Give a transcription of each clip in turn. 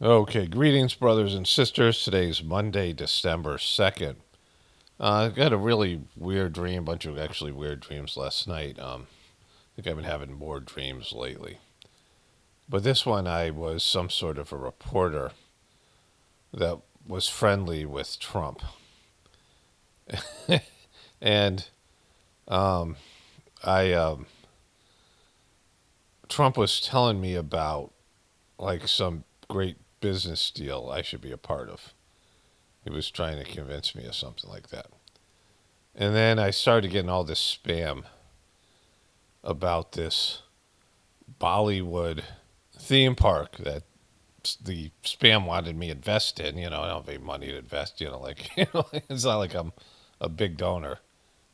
Okay, greetings, brothers and sisters. Today's Monday, December 2nd. I got a really weird dream, bunch of actually weird dreams last night. I think I've been having more dreams lately. But this one, I was some sort of a reporter that was friendly with Trump. And um, I Trump was telling me about like some great business deal I should be a part of. He was trying to convince me of something like that. And then I started getting all this spam about this Bollywood theme park that the spam wanted me to invest in. I don't have any money to invest. It's not like I'm a big donor,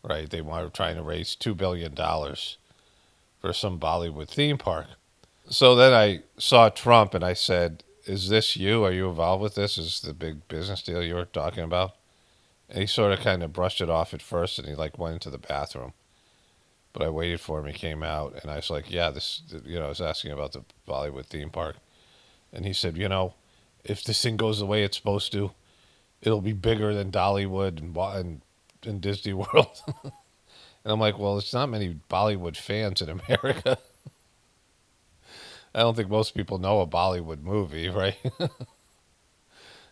right? They were trying to raise $2 billion for some Bollywood theme park. So then I saw Trump and I said, "Is this you? Are you involved with this? Is this the big business deal you were talking about?" And he sort of kind of brushed it off at first, and he like went into the bathroom. But I waited for him. He came out, and I was like, "Yeah, this." I was asking about the Bollywood theme park, and he said, "If this thing goes the way it's supposed to, it'll be bigger than Dollywood and Disney World." And I'm like, "Well, there's not many Bollywood fans in America. I don't think most people know a Bollywood movie, right? I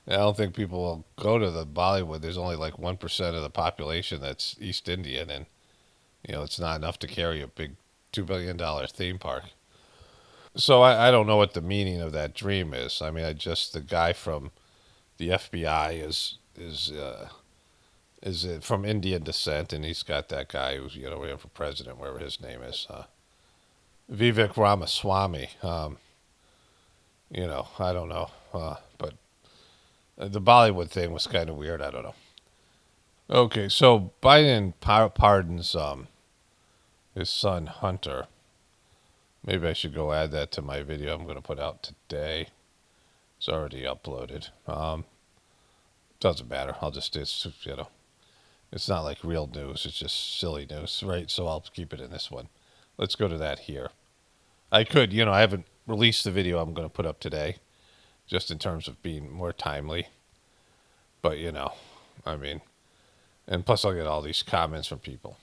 don't think people will go to the Bollywood. There's only like 1% of the population that's East Indian, and it's not enough to carry a big $2 billion theme park." So I don't know what the meaning of that dream is. I mean, the guy from the FBI is from Indian descent, and he's got that guy who's running for president, whatever his name is, Vivek Ramaswamy. I don't know, but the Bollywood thing was kind of weird. I don't know. Okay, so Biden pardons his son Hunter. Maybe I should go add that to my video I'm going to put out today. It's already uploaded. Doesn't matter. It's not like real news. It's just silly news, right? So I'll keep it in this one. Let's go to that here. I could, I haven't released the video I'm going to put up today, just in terms of being more timely. But, I mean, and plus I'll get all these comments from people.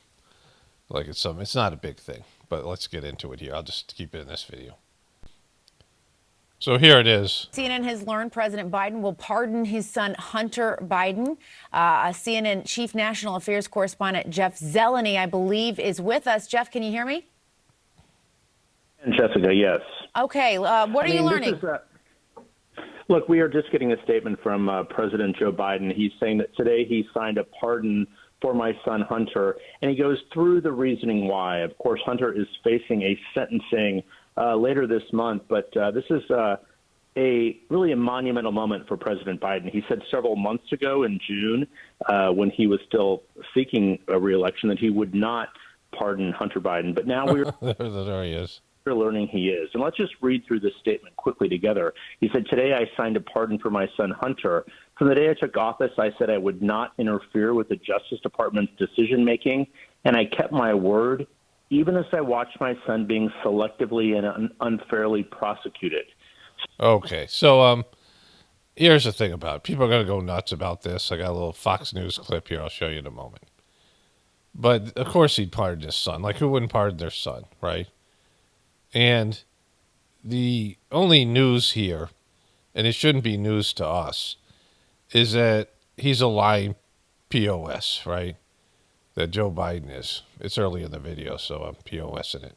Like it's not a big thing, but let's get into it here. I'll just keep it in this video. So here it is. CNN has learned President Biden will pardon his son Hunter Biden. CNN Chief National Affairs Correspondent Jeff Zeleny, I believe, is with us. Jeff, can you hear me? And Jessica, yes. Okay, what are you learning? Look, we are just getting a statement from President Joe Biden. He's saying that today he signed a pardon for my son Hunter, and he goes through the reasoning why. Of course, Hunter is facing a sentencing later this month, but this is really a monumental moment for President Biden. He said several months ago in June, when he was still seeking a reelection, that he would not pardon Hunter Biden. But now there he is. We're learning he is. And let's just read through this statement quickly together. He said, "Today I signed a pardon for my son Hunter. From the day I took office, I said I would not interfere with the Justice Department's decision-making, and I kept my word, even as I watched my son being selectively and unfairly prosecuted." Okay, so here's the thing about it. People are going to go nuts about this. I got a little Fox News clip here I'll show you in a moment. But, of course, he'd pardon his son. Like, who wouldn't pardon their son, right? And the only news here, and it shouldn't be news to us, is that he's a lying POS, right? That Joe Biden is. It's early in the video, so I'm POSing it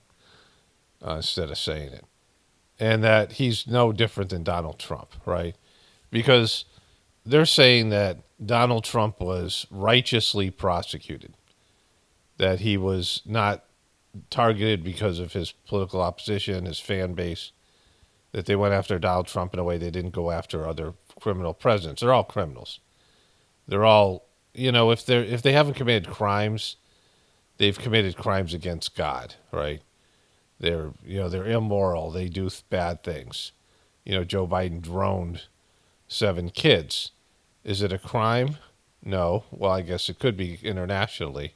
instead of saying it. And that he's no different than Donald Trump, right? Because they're saying that Donald Trump was righteously prosecuted, that he was not targeted because of his political opposition, his fan base, that they went after Donald Trump in a way they didn't go after other criminal presidents. They're all criminals. They're all, if they haven't committed crimes, they've committed crimes against God, right? They're immoral. They do bad things. Joe Biden droned 7 kids. Is it a crime? No. Well, I guess it could be internationally.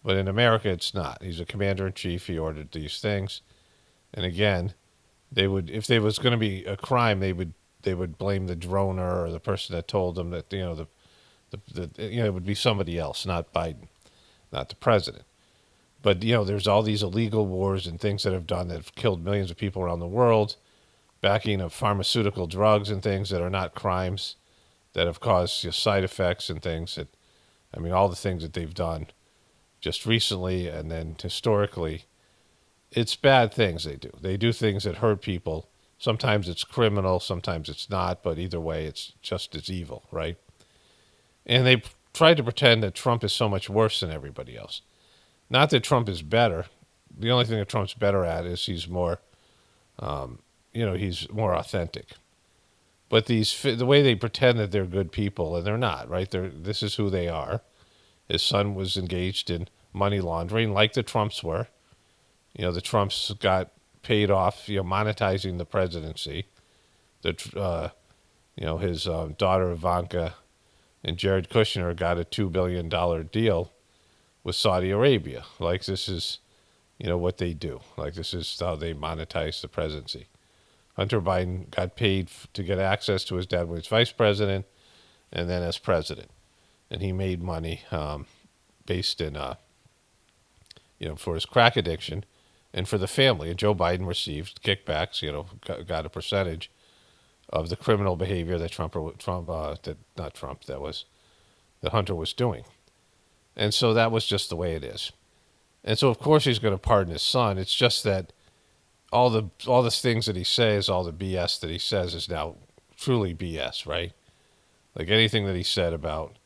But in America, it's not. He's a commander-in-chief. He ordered these things. And again, if there was going to be a crime, they would they would blame the droner or the person that told them that it would be somebody else, not Biden, not the president. But there's all these illegal wars and things that have killed millions of people around the world, backing of pharmaceutical drugs and things that are not crimes, that have caused side effects and things that, all the things that they've done just recently and then historically, it's bad things they do. They do things that hurt people. Sometimes it's criminal, sometimes it's not, but either way, it's just as evil, right? And they try to pretend that Trump is so much worse than everybody else. Not that Trump is better. The only thing that Trump's better at is he's more, he's more authentic. But the way they pretend that they're good people, and they're not, right? This is who they are. His son was engaged in money laundering, like the Trumps were. The Trumps got paid off, monetizing the presidency. His daughter Ivanka and Jared Kushner got a $2 billion deal with Saudi Arabia. Like, this is, what they do. Like, this is how they monetize the presidency. Hunter Biden got paid to get access to his dad when he was vice president and then as president. And he made money based in, for his crack addiction and for the family. And Joe Biden received kickbacks, got a percentage of the criminal behavior that that Hunter was doing. And so that was just the way it is. And so, of course, he's going to pardon his son. It's just that all the things that he says, all the BS that he says is now truly BS, right? Like anything that he said about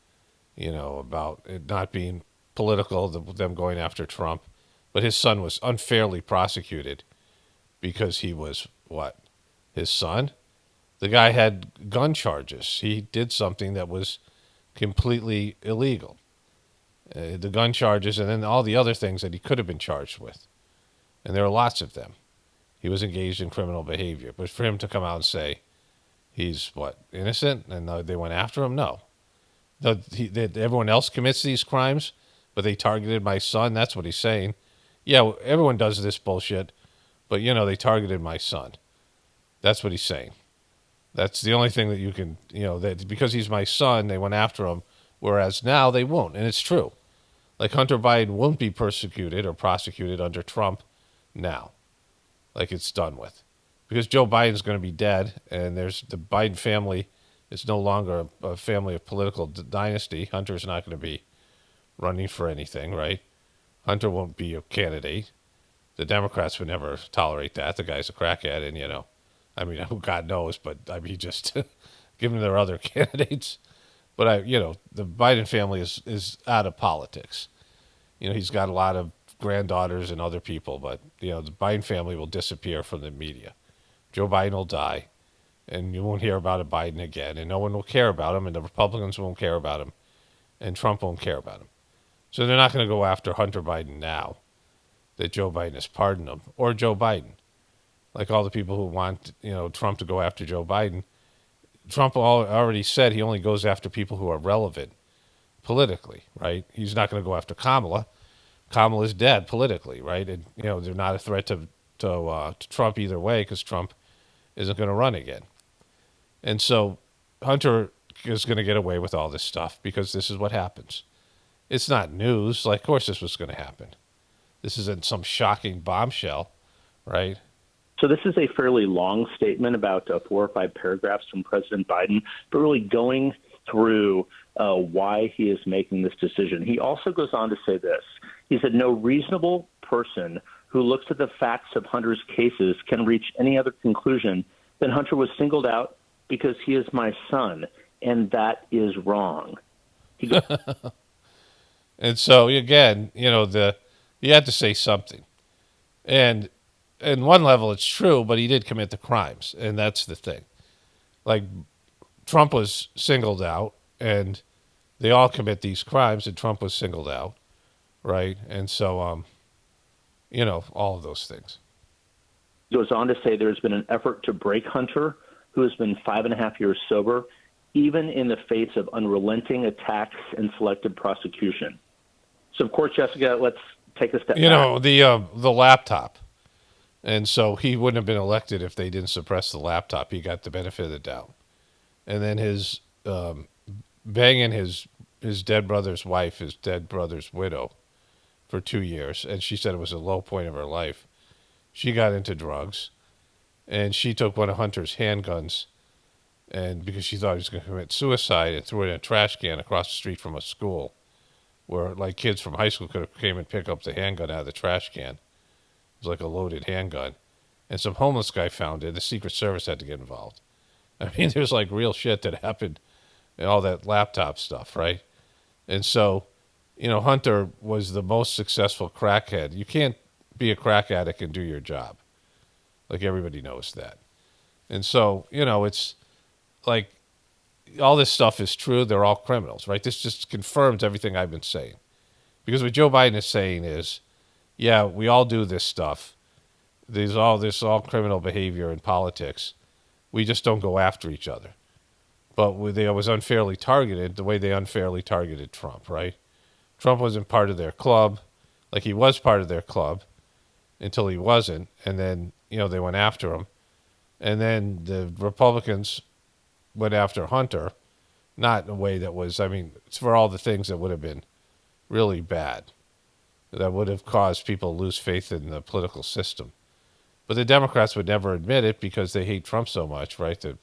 it not being political, them going after Trump. But his son was unfairly prosecuted because he was what? His son? The guy had gun charges. He did something that was completely illegal. The gun charges and then all the other things that he could have been charged with. And there are lots of them. He was engaged in criminal behavior. But for him to come out and say he's, innocent and they went after him? No. Everyone else commits these crimes, but they targeted my son? That's what he's saying. Yeah, everyone does this bullshit, but, they targeted my son. That's what he's saying. That's the only thing that you can, that because he's my son, they went after him, whereas now they won't. And it's true. Like Hunter Biden won't be persecuted or prosecuted under Trump now. Like it's done with. Because Joe Biden's going to be dead, and the Biden family is no longer a family of political dynasty. Hunter's not going to be running for anything, right? Hunter won't be a candidate. The Democrats would never tolerate that. The guy's a crackhead, and, who God knows, but he just give them their other candidates. But the Biden family is out of politics. He's got a lot of granddaughters and other people, but the Biden family will disappear from the media. Joe Biden will die, and you won't hear about a Biden again, and no one will care about him, and the Republicans won't care about him, and Trump won't care about him. So they're not going to go after Hunter Biden now that Joe Biden has pardoned him, or Joe Biden. Like all the people who want Trump to go after Joe Biden. Trump already said he only goes after people who are relevant politically, right? He's not going to go after Kamala. Kamala's dead politically, right? And they're not a threat to Trump either way because Trump isn't going to run again. And so Hunter is going to get away with all this stuff because this is what happens. It's not news. Like, of course this was going to happen. This isn't some shocking bombshell, right? So this is a fairly long statement, about 4 or 5 paragraphs from President Biden, but really going through why he is making this decision. He also goes on to say this. He said, no reasonable person who looks at the facts of Hunter's cases can reach any other conclusion than Hunter was singled out because he is my son, and that is wrong. And so, again, you had to say something. And in one level, it's true, but he did commit the crimes, and that's the thing. Like, Trump was singled out, and they all commit these crimes, and Trump was singled out, right? And so, all of those things. He goes on to say there's been an effort to break Hunter, who has been 5.5 years sober, even in the face of unrelenting attacks and selective prosecution. So, of course, Jessica, let's take a step back. The laptop. And so he wouldn't have been elected if they didn't suppress the laptop. He got the benefit of the doubt. And then his banging his dead brother's wife, his dead brother's widow, for 2 years, and she said it was a low point of her life. She got into drugs, and she took one of Hunter's handguns, and because she thought he was going to commit suicide, and threw it in a trash can across the street from a school, where like kids from high school could have came and pick up the handgun out of the trash can. It was like a loaded handgun, and some homeless guy found it. The Secret Service had to get involved. I mean, there's like real shit that happened, and all that laptop stuff, right? And so, Hunter was the most successful crackhead. You can't be a crack addict and do your job. Like, everybody knows that. And so, it's like all this stuff is true. They're all criminals, right? This just confirms everything I've been saying. Because what Joe Biden is saying is, yeah, we all do this stuff. There's all criminal behavior in politics. We just don't go after each other. But they was unfairly targeted the way they unfairly targeted Trump, right? Trump wasn't part of their club. Like, he was part of their club until he wasn't. And then, they went after him. And then the Republicans went after Hunter, not in a way that was, it's for all the things that would have been really bad, that would have caused people to lose faith in the political system. But the Democrats would never admit it because they hate Trump so much, right? The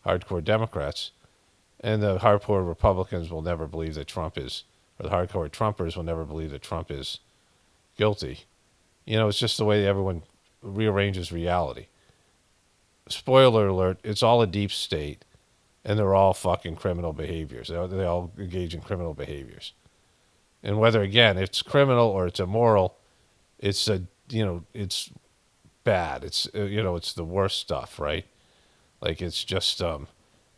hardcore Democrats. And the hardcore Republicans will never believe that Trump is, or the hardcore Trumpers will never believe that Trump is guilty. It's just the way everyone rearranges reality. Spoiler alert, it's all a deep state, and they're all fucking criminal behaviors. They all engage in criminal behaviors. And whether, again, it's criminal or it's immoral, it's it's bad. It's, it's the worst stuff, right? Like, it's just,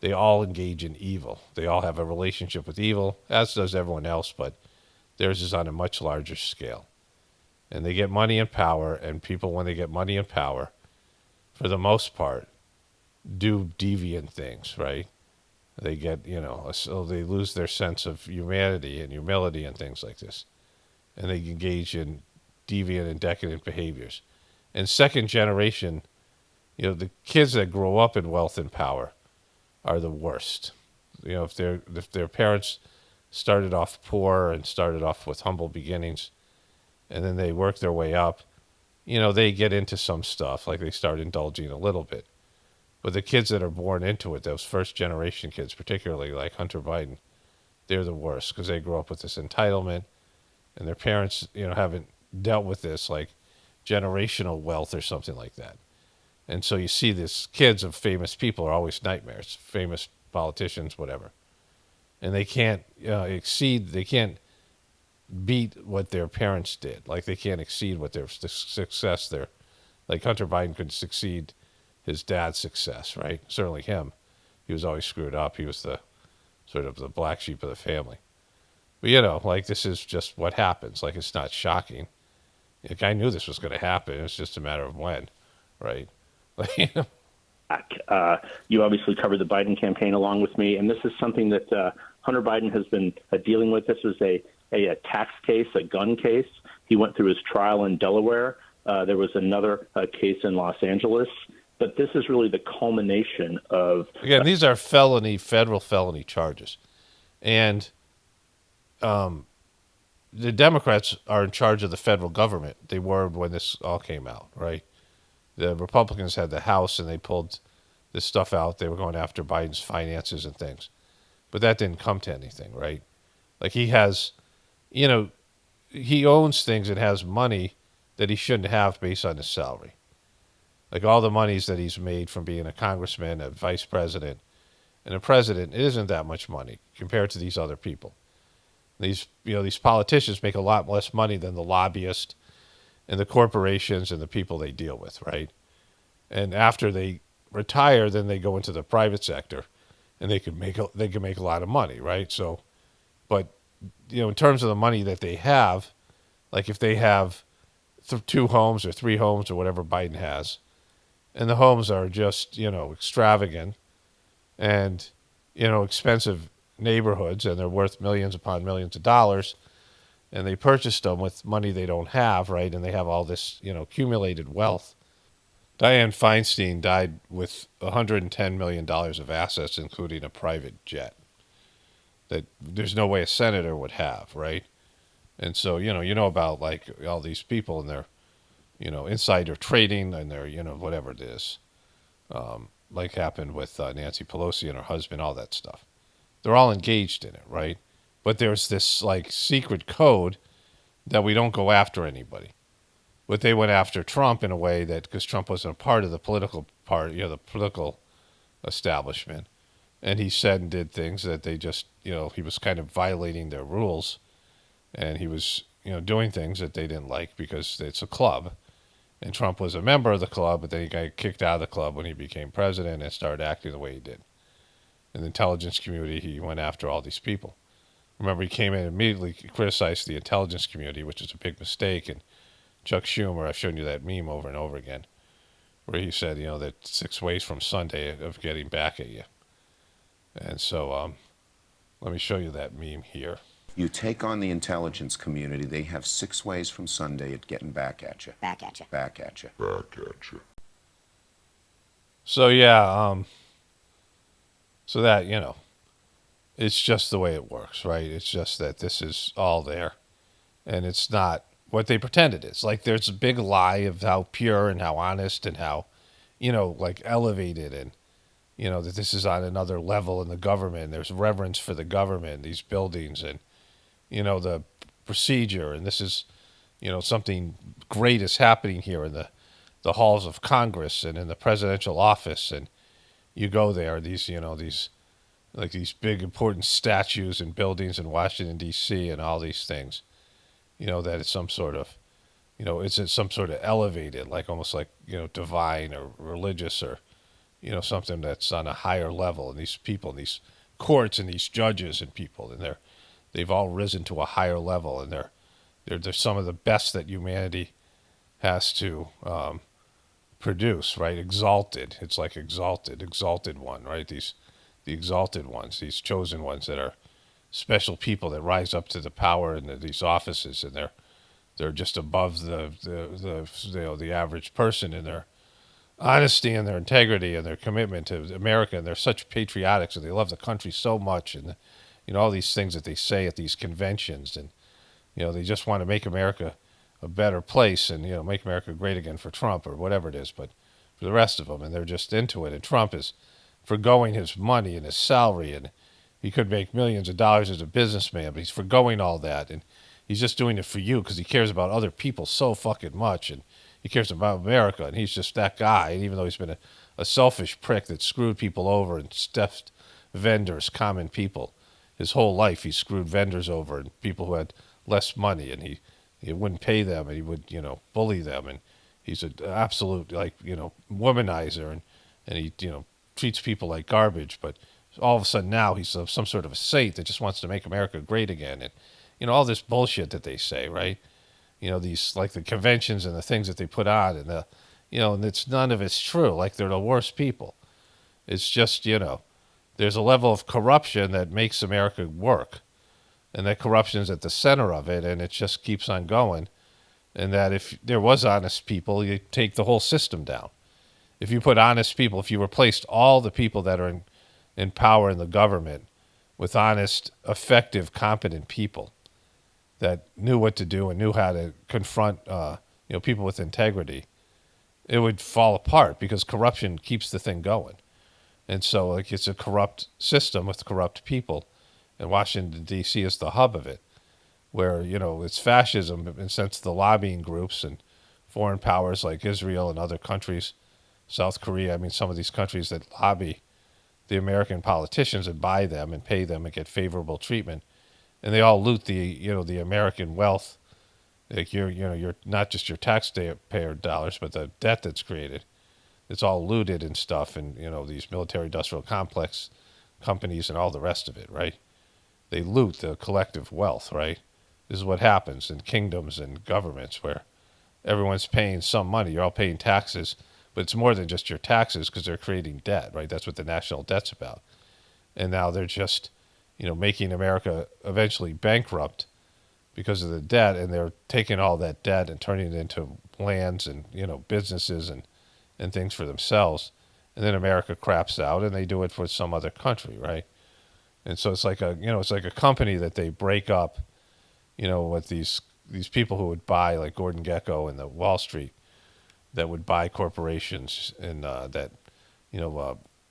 they all engage in evil. They all have a relationship with evil, as does everyone else, but theirs is on a much larger scale. And they get money and power, and people, when they get money and power, for the most part, do deviant things, right? They get, so they lose their sense of humanity and humility and things like this. And they engage in deviant and decadent behaviors. And second generation, the kids that grow up in wealth and power are the worst. If their parents started off poor and started off with humble beginnings, and then they work their way up, they get into some stuff, like they start indulging a little bit. But the kids that are born into it, those first generation kids, particularly like Hunter Biden, they're the worst because they grow up with this entitlement, and their parents, haven't dealt with this like generational wealth or something like that. And so you see this kids of famous people are always nightmares, famous politicians, whatever. And they can't they can't beat what their parents did. Like, they can't exceed what their success, like Hunter Biden could succeed his dad's success, right? Certainly him. He was always screwed up. He was the sort of the black sheep of the family. But, like, this is just what happens. Like, it's not shocking. Like, I knew this was going to happen. It's just a matter of when, right? You obviously covered the Biden campaign along with me, and this is something that Hunter Biden has been dealing with. This was a tax case, a gun case. He went through his trial in Delaware. There was another case in Los Angeles. But this is really the culmination of... Again, these are federal felony charges. And the Democrats are in charge of the federal government. They were when this all came out, right? The Republicans had the House, and they pulled this stuff out. They were going after Biden's finances and things. But that didn't come to anything, right? Like, he has, he owns things and has money that he shouldn't have based on his salary. Like, all the monies that he's made from being a congressman, a vice president, and a president, it isn't that much money compared to these other people. These politicians make a lot less money than the lobbyists and the corporations and the people they deal with, right? And after they retire, then they go into the private sector, and they can make a lot of money, right? So, but in terms of the money that they have, like if they have 2 homes or 3 homes or whatever Biden has, and the homes are just extravagant and expensive neighborhoods, and they're worth millions upon millions of dollars, and they purchased them with money they don't have, right? And they have all this accumulated wealth. Dianne Feinstein died with $110 million of assets, including a private jet that there's no way a senator would have, right? And so, you know about like all these people and their, insider trading and their, whatever it is, like happened with Nancy Pelosi and her husband, all that stuff. They're all engaged in it, right? But there's this like secret code that we don't go after anybody. But they went after Trump in a way that, because Trump wasn't a part of the political part, the political establishment. And he said and did things that they just, he was kind of violating their rules. And he was, doing things that they didn't like because it's a club. And Trump was a member of the club, but then he got kicked out of the club when he became president and started acting the way he did. In the intelligence community, he went after all these people. Remember, he came in and immediately criticized the intelligence community, which is a big mistake. And Chuck Schumer, I've shown you that meme over and over again, where he said, that 6 ways from Sunday of getting back at you. And so let me show you that meme here. You take on the intelligence community, they have 6 ways from Sunday at getting back at you. Back at you. Back at you. Back at you. So, yeah, so that, it's just the way it works, right? It's just that this is all there. And it's not what they pretend it is. Like, there's a big lie of how pure and how honest and how, like elevated and, that this is on another level in the government. There's reverence for the government, these buildings and, the procedure. And this is, something great is happening here in the halls of Congress and in the presidential office. And you go there, these big important statues and buildings in Washington, D.C. and all these things. That it's some sort of, it's some sort of elevated, like almost like, divine or religious or, something that's on a higher level. And these people, and these courts and these judges and people, and they've all risen to a higher level. And they're some of the best that humanity has to produce, right? Exalted. It's like exalted one, right? The exalted ones, these chosen ones that are special people that rise up to the power in these offices, and they're just above the average person in their honesty and their integrity and their commitment to America, and they're such patriotics and they love the country so much, and all these things that they say at these conventions, and they just want to make America a better place and make America great again for Trump or whatever it is, but for the rest of them, and they're just into it. And Trump is forgoing his money and his salary, and he could make millions of dollars as a businessman, but he's forgoing all that, and he's just doing it for you because he cares about other people so fucking much, and he cares about America, and he's just that guy. And even though he's been a selfish prick that screwed people over and stuffed vendors, common people, his whole life he screwed vendors over and people who had less money, and he wouldn't pay them, and he would bully them, and he's an absolute womanizer, and he treats people like garbage, but all of a sudden now he's some sort of a saint that just wants to make America great again. And, all this bullshit that they say, right? These, like the conventions and the things that they put on and and it's none of it's true. Like they're the worst people. It's just, there's a level of corruption that makes America work. And that corruption is at the center of it, and it just keeps on going. And that if there was honest people, you take the whole system down. If you put honest people, if you replaced all the people that are in power in the government with honest, effective, competent people that knew what to do and knew how to confront people with integrity, it would fall apart because corruption keeps the thing going. And so like it's a corrupt system with corrupt people, and Washington, D.C. is the hub of it, where it's fascism in the sense of the lobbying groups and foreign powers like Israel and other countries, South Korea. I mean, some of these countries that lobby the American politicians and buy them and pay them and get favorable treatment, and they all loot the American wealth. Like you're not just your taxpayer dollars, but the debt that's created. It's all looted and stuff, and these military-industrial complex companies and all the rest of it, right? They loot the collective wealth, right? This is what happens in kingdoms and governments where everyone's paying some money. You're all paying taxes, but it's more than just your taxes because they're creating debt, right? That's what the national debt's about. And now they're just, making America eventually bankrupt because of the debt, and they're taking all that debt and turning it into lands and, businesses and and things for themselves, and then America craps out and they do it for some other country, right? And so it's like it's like a company that they break up, with these people who would buy, like Gordon Gekko and the Wall Street, that would buy corporations, and that,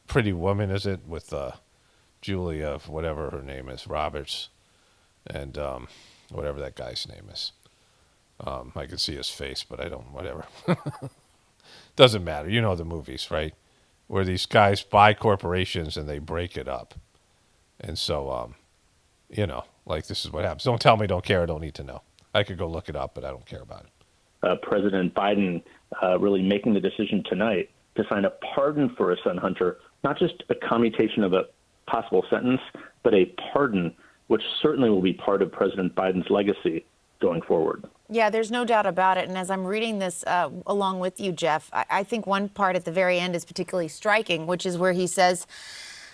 Pretty Woman, is it, with Julia, whatever her name is, Roberts, and whatever that guy's name is. I can see his face, but I don't, whatever. Doesn't matter. You know the movies, right? Where these guys buy corporations and they break it up. And so, like, this is what happens. Don't tell me don't care. I don't need to know. I could go look it up, but I don't care about it. President Biden really making the decision tonight to sign a pardon for his son Hunter, not just a commutation of a possible sentence, but a pardon, which certainly will be part of President Biden's legacy going forward. Yeah, there's no doubt about it. And as I'm reading this along with you, Jeff, I think one part at the very end is particularly striking, which is where he says,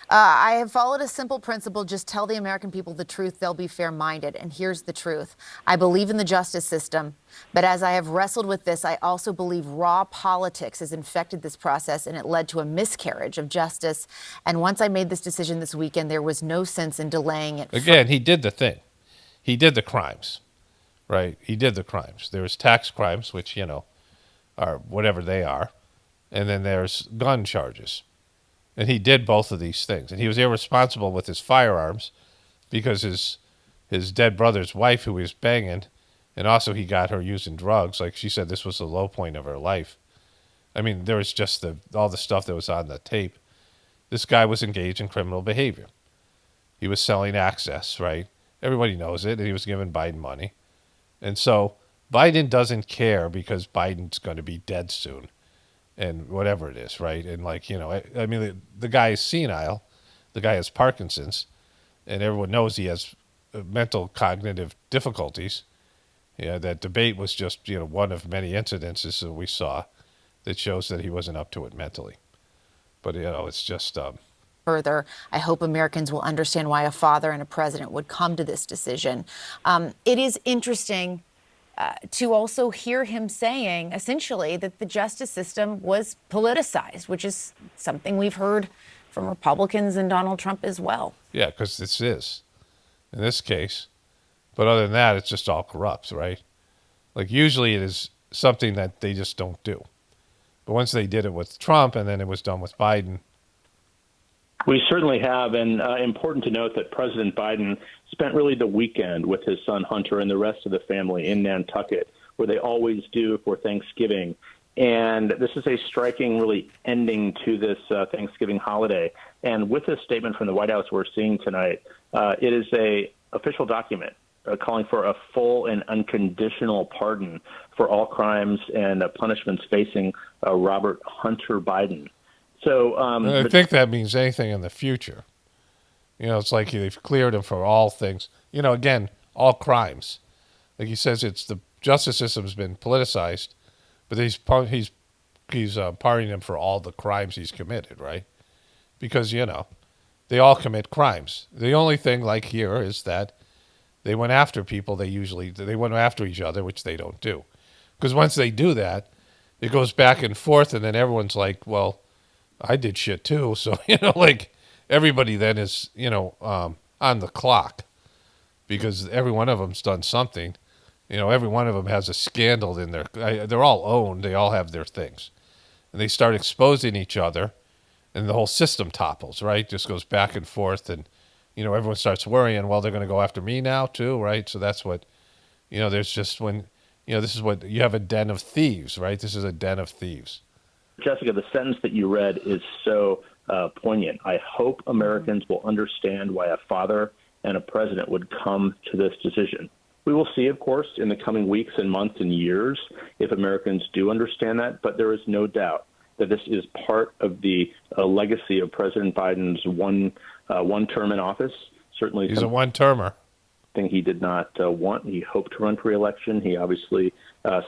I have followed a simple principle: just tell the American people the truth, they'll be fair-minded. And here's the truth. I believe in the justice system, but as I have wrestled with this, I also believe raw politics has infected this process, and it led to a miscarriage of justice. And once I made this decision this weekend, there was no sense in delaying it. Again, he did the thing. He did the crimes, right? He did the crimes. There's tax crimes, which, are whatever they are, and then there's gun charges. And he did both of these things. And he was irresponsible with his firearms because his dead brother's wife, who he was banging, and also he got her using drugs. Like she said, this was the low point of her life. I mean, there was just all the stuff that was on the tape. This guy was engaged in criminal behavior. He was selling access, right? Everybody knows it. And he was giving Biden money. And so Biden doesn't care because Biden's going to be dead soon. And whatever it is, right? And I mean, the guy is senile. The guy has Parkinson's. And everyone knows he has mental cognitive difficulties. Yeah, that debate was just, one of many incidences that we saw that shows that he wasn't up to it mentally. But, it's just... Further, I hope Americans will understand why a father and a president would come to this decision. It is interesting to also hear him saying, essentially, that the justice system was politicized, which is something we've heard from Republicans and Donald Trump as well. Yeah, because this is, in this case. But other than that, it's just all corrupt, right? Like, usually it is something that they just don't do. But once they did it with Trump, and then it was done with Biden. We certainly have, and important to note that President Biden spent really the weekend with his son Hunter and the rest of the family in Nantucket, where they always do for Thanksgiving. And this is a striking, really, ending to this Thanksgiving holiday. And with this statement from the White House we're seeing tonight, it is a official document calling for a full and unconditional pardon for all crimes and punishments facing Robert Hunter Biden. So I think that means anything in the future. It's like they've cleared him for all things. Again, all crimes. Like he says, it's the justice system's been politicized, but he's pardoning him for all the crimes he's committed, right? Because they all commit crimes. The only thing, like here, is that they went after people. They went after each other, which they don't do. Because once they do that, it goes back and forth, and then everyone's like, well, I did shit too. So, like everybody then is, on the clock because every one of them's done something. Every one of them has a scandal in they're all owned. They all have their things. And they start exposing each other and the whole system topples, right? Just goes back and forth. And, everyone starts worrying, well, they're going to go after me now too, right? So that's what, there's just when, this is what you have, a den of thieves, right? This is a den of thieves. Jessica, the sentence that you read is so poignant. I hope Americans will understand why a father and a president would come to this decision. We will see, of course, in the coming weeks and months and years if Americans do understand that, but there is no doubt that this is part of the legacy of President Biden's one term in office. Certainly, he's a one-termer. Thing he did not want. He hoped to run for re-election. He obviously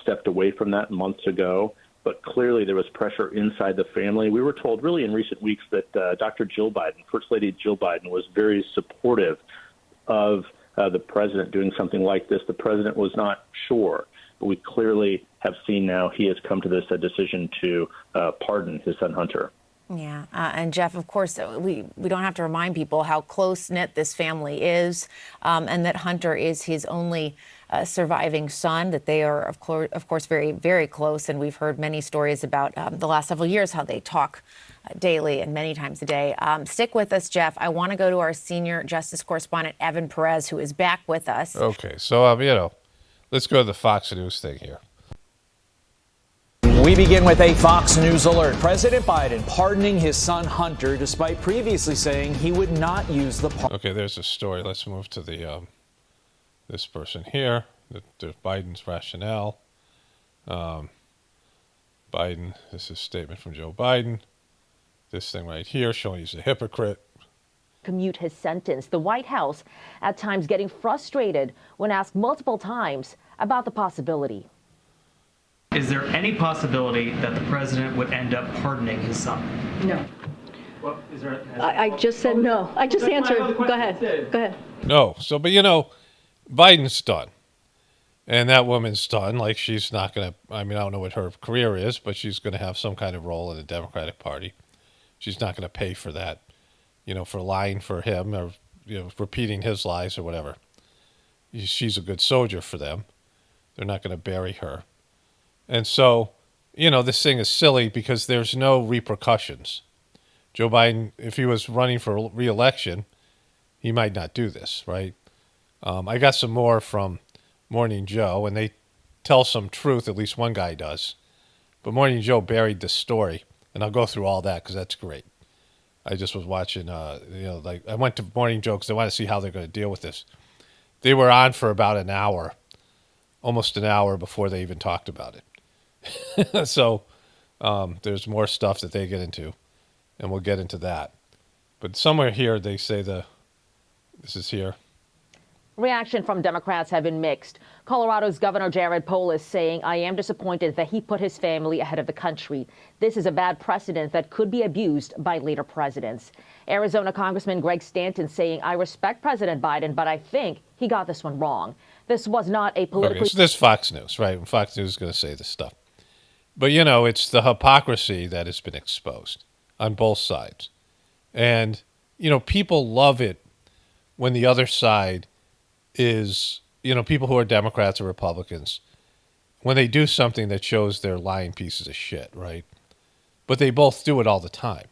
stepped away from that months ago. But clearly there was pressure inside the family. We were told really in recent weeks that Dr. Jill Biden, First Lady Jill Biden, was very supportive of the president doing something like this. The president was not sure, but we clearly have seen now he has come to this decision to pardon his son Hunter. Yeah. And Jeff, of course, we don't have to remind people how close-knit this family is, and that Hunter is his only surviving son, that they are, of course, very, very close. And we've heard many stories about the last several years, how they talk daily and many times a day. Stick with us, Jeff. I want to go to our senior justice correspondent, Evan Perez, who is back with us. Okay, so, let's go to the Fox News thing here. We begin with a Fox News alert. President Biden pardoning his son Hunter despite previously saying he would not use the pardon. Okay, there's a story. Let's move to the this person here. The Biden's rationale. Biden, this is a statement from Joe Biden. This thing right here showing he's a hypocrite. Commute his sentence. The White House at times getting frustrated when asked multiple times about the possibility. Is there any possibility that the president would end up pardoning his son? No. Well, I just said no. I just answered. Go ahead. Go ahead. No. So, but Biden's done. And that woman's done. Like, she's not going to, I don't know what her career is, but she's going to have some kind of role in the Democratic Party. She's not going to pay for that, for lying for him or, repeating his lies or whatever. She's a good soldier for them. They're not going to bury her. And so, this thing is silly because there's no repercussions. Joe Biden, if he was running for re-election, he might not do this, right? I got some more from Morning Joe, and they tell some truth, at least one guy does. But Morning Joe buried this story, and I'll go through all that because that's great. I just was watching, I went to Morning Joe because I want to see how they're going to deal with this. They were on for about an hour, almost an hour before they even talked about it. So there's more stuff that they get into, and we'll get into that. But somewhere here they say this is here. Reaction from Democrats have been mixed. Colorado's Governor Jared Polis saying, "I am disappointed that he put his family ahead of the country. This is a bad precedent that could be abused by later presidents." Arizona Congressman Greg Stanton saying, "I respect President Biden, but I think he got this one wrong. This was not a political..." Okay, so this is Fox News, right? Fox News is going to say this stuff. But, it's the hypocrisy that has been exposed on both sides. And, people love it when the other side is, people who are Democrats or Republicans, when they do something that shows they're lying pieces of shit, right? But they both do it all the time.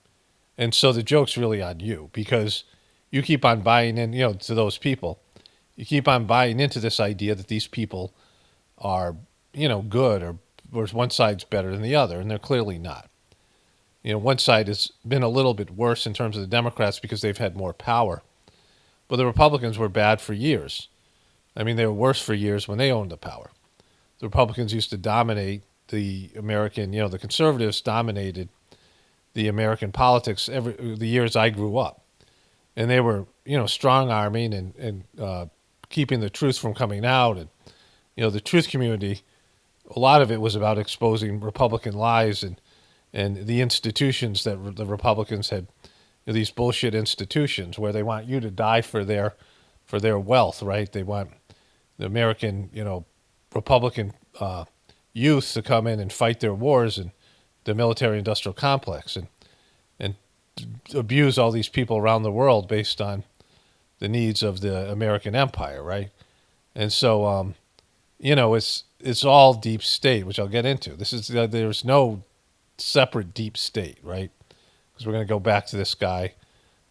And so the joke's really on you because you keep on buying in, to those people. You keep on buying into this idea that these people are, good or one side's better than the other, and they're clearly not. One side has been a little bit worse in terms of the Democrats because they've had more power. But the Republicans were bad for years. They were worse for years when they owned the power. The Republicans used to dominate the American, the conservatives dominated the American politics the years I grew up. And they were, strong-arming and keeping the truth from coming out. And, the truth community, a lot of it was about exposing Republican lies and the institutions that the Republicans had, these bullshit institutions where they want you to die for their wealth, right? They want the American, Republican youth to come in and fight their wars and the military-industrial complex and abuse all these people around the world based on the needs of the American empire, right? And so, it's all deep state, which I'll get into. There's no separate deep state, right? Because we're going to go back to this guy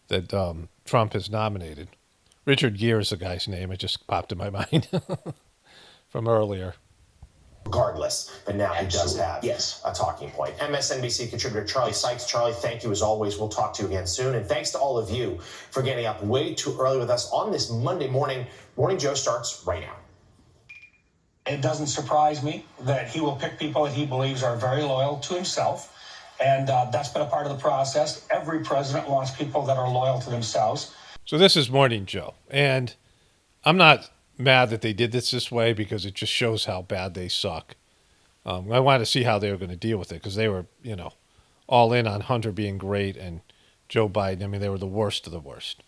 that Trump has nominated. Richard Gere is the guy's name. It just popped in my mind from earlier. Regardless, but now he does have a talking point. MSNBC contributor Charlie Sykes. Charlie, thank you as always. We'll talk to you again soon. And thanks to all of you for getting up way too early with us on this Monday morning. Morning Joe starts right now. It doesn't surprise me that he will pick people that he believes are very loyal to himself. And that's been a part of the process. Every president wants people that are loyal to themselves. So this is Morning Joe. And I'm not mad that they did this way because it just shows how bad they suck. I wanted to see how they were going to deal with it because they were, all in on Hunter being great and Joe Biden. They were the worst of the worst.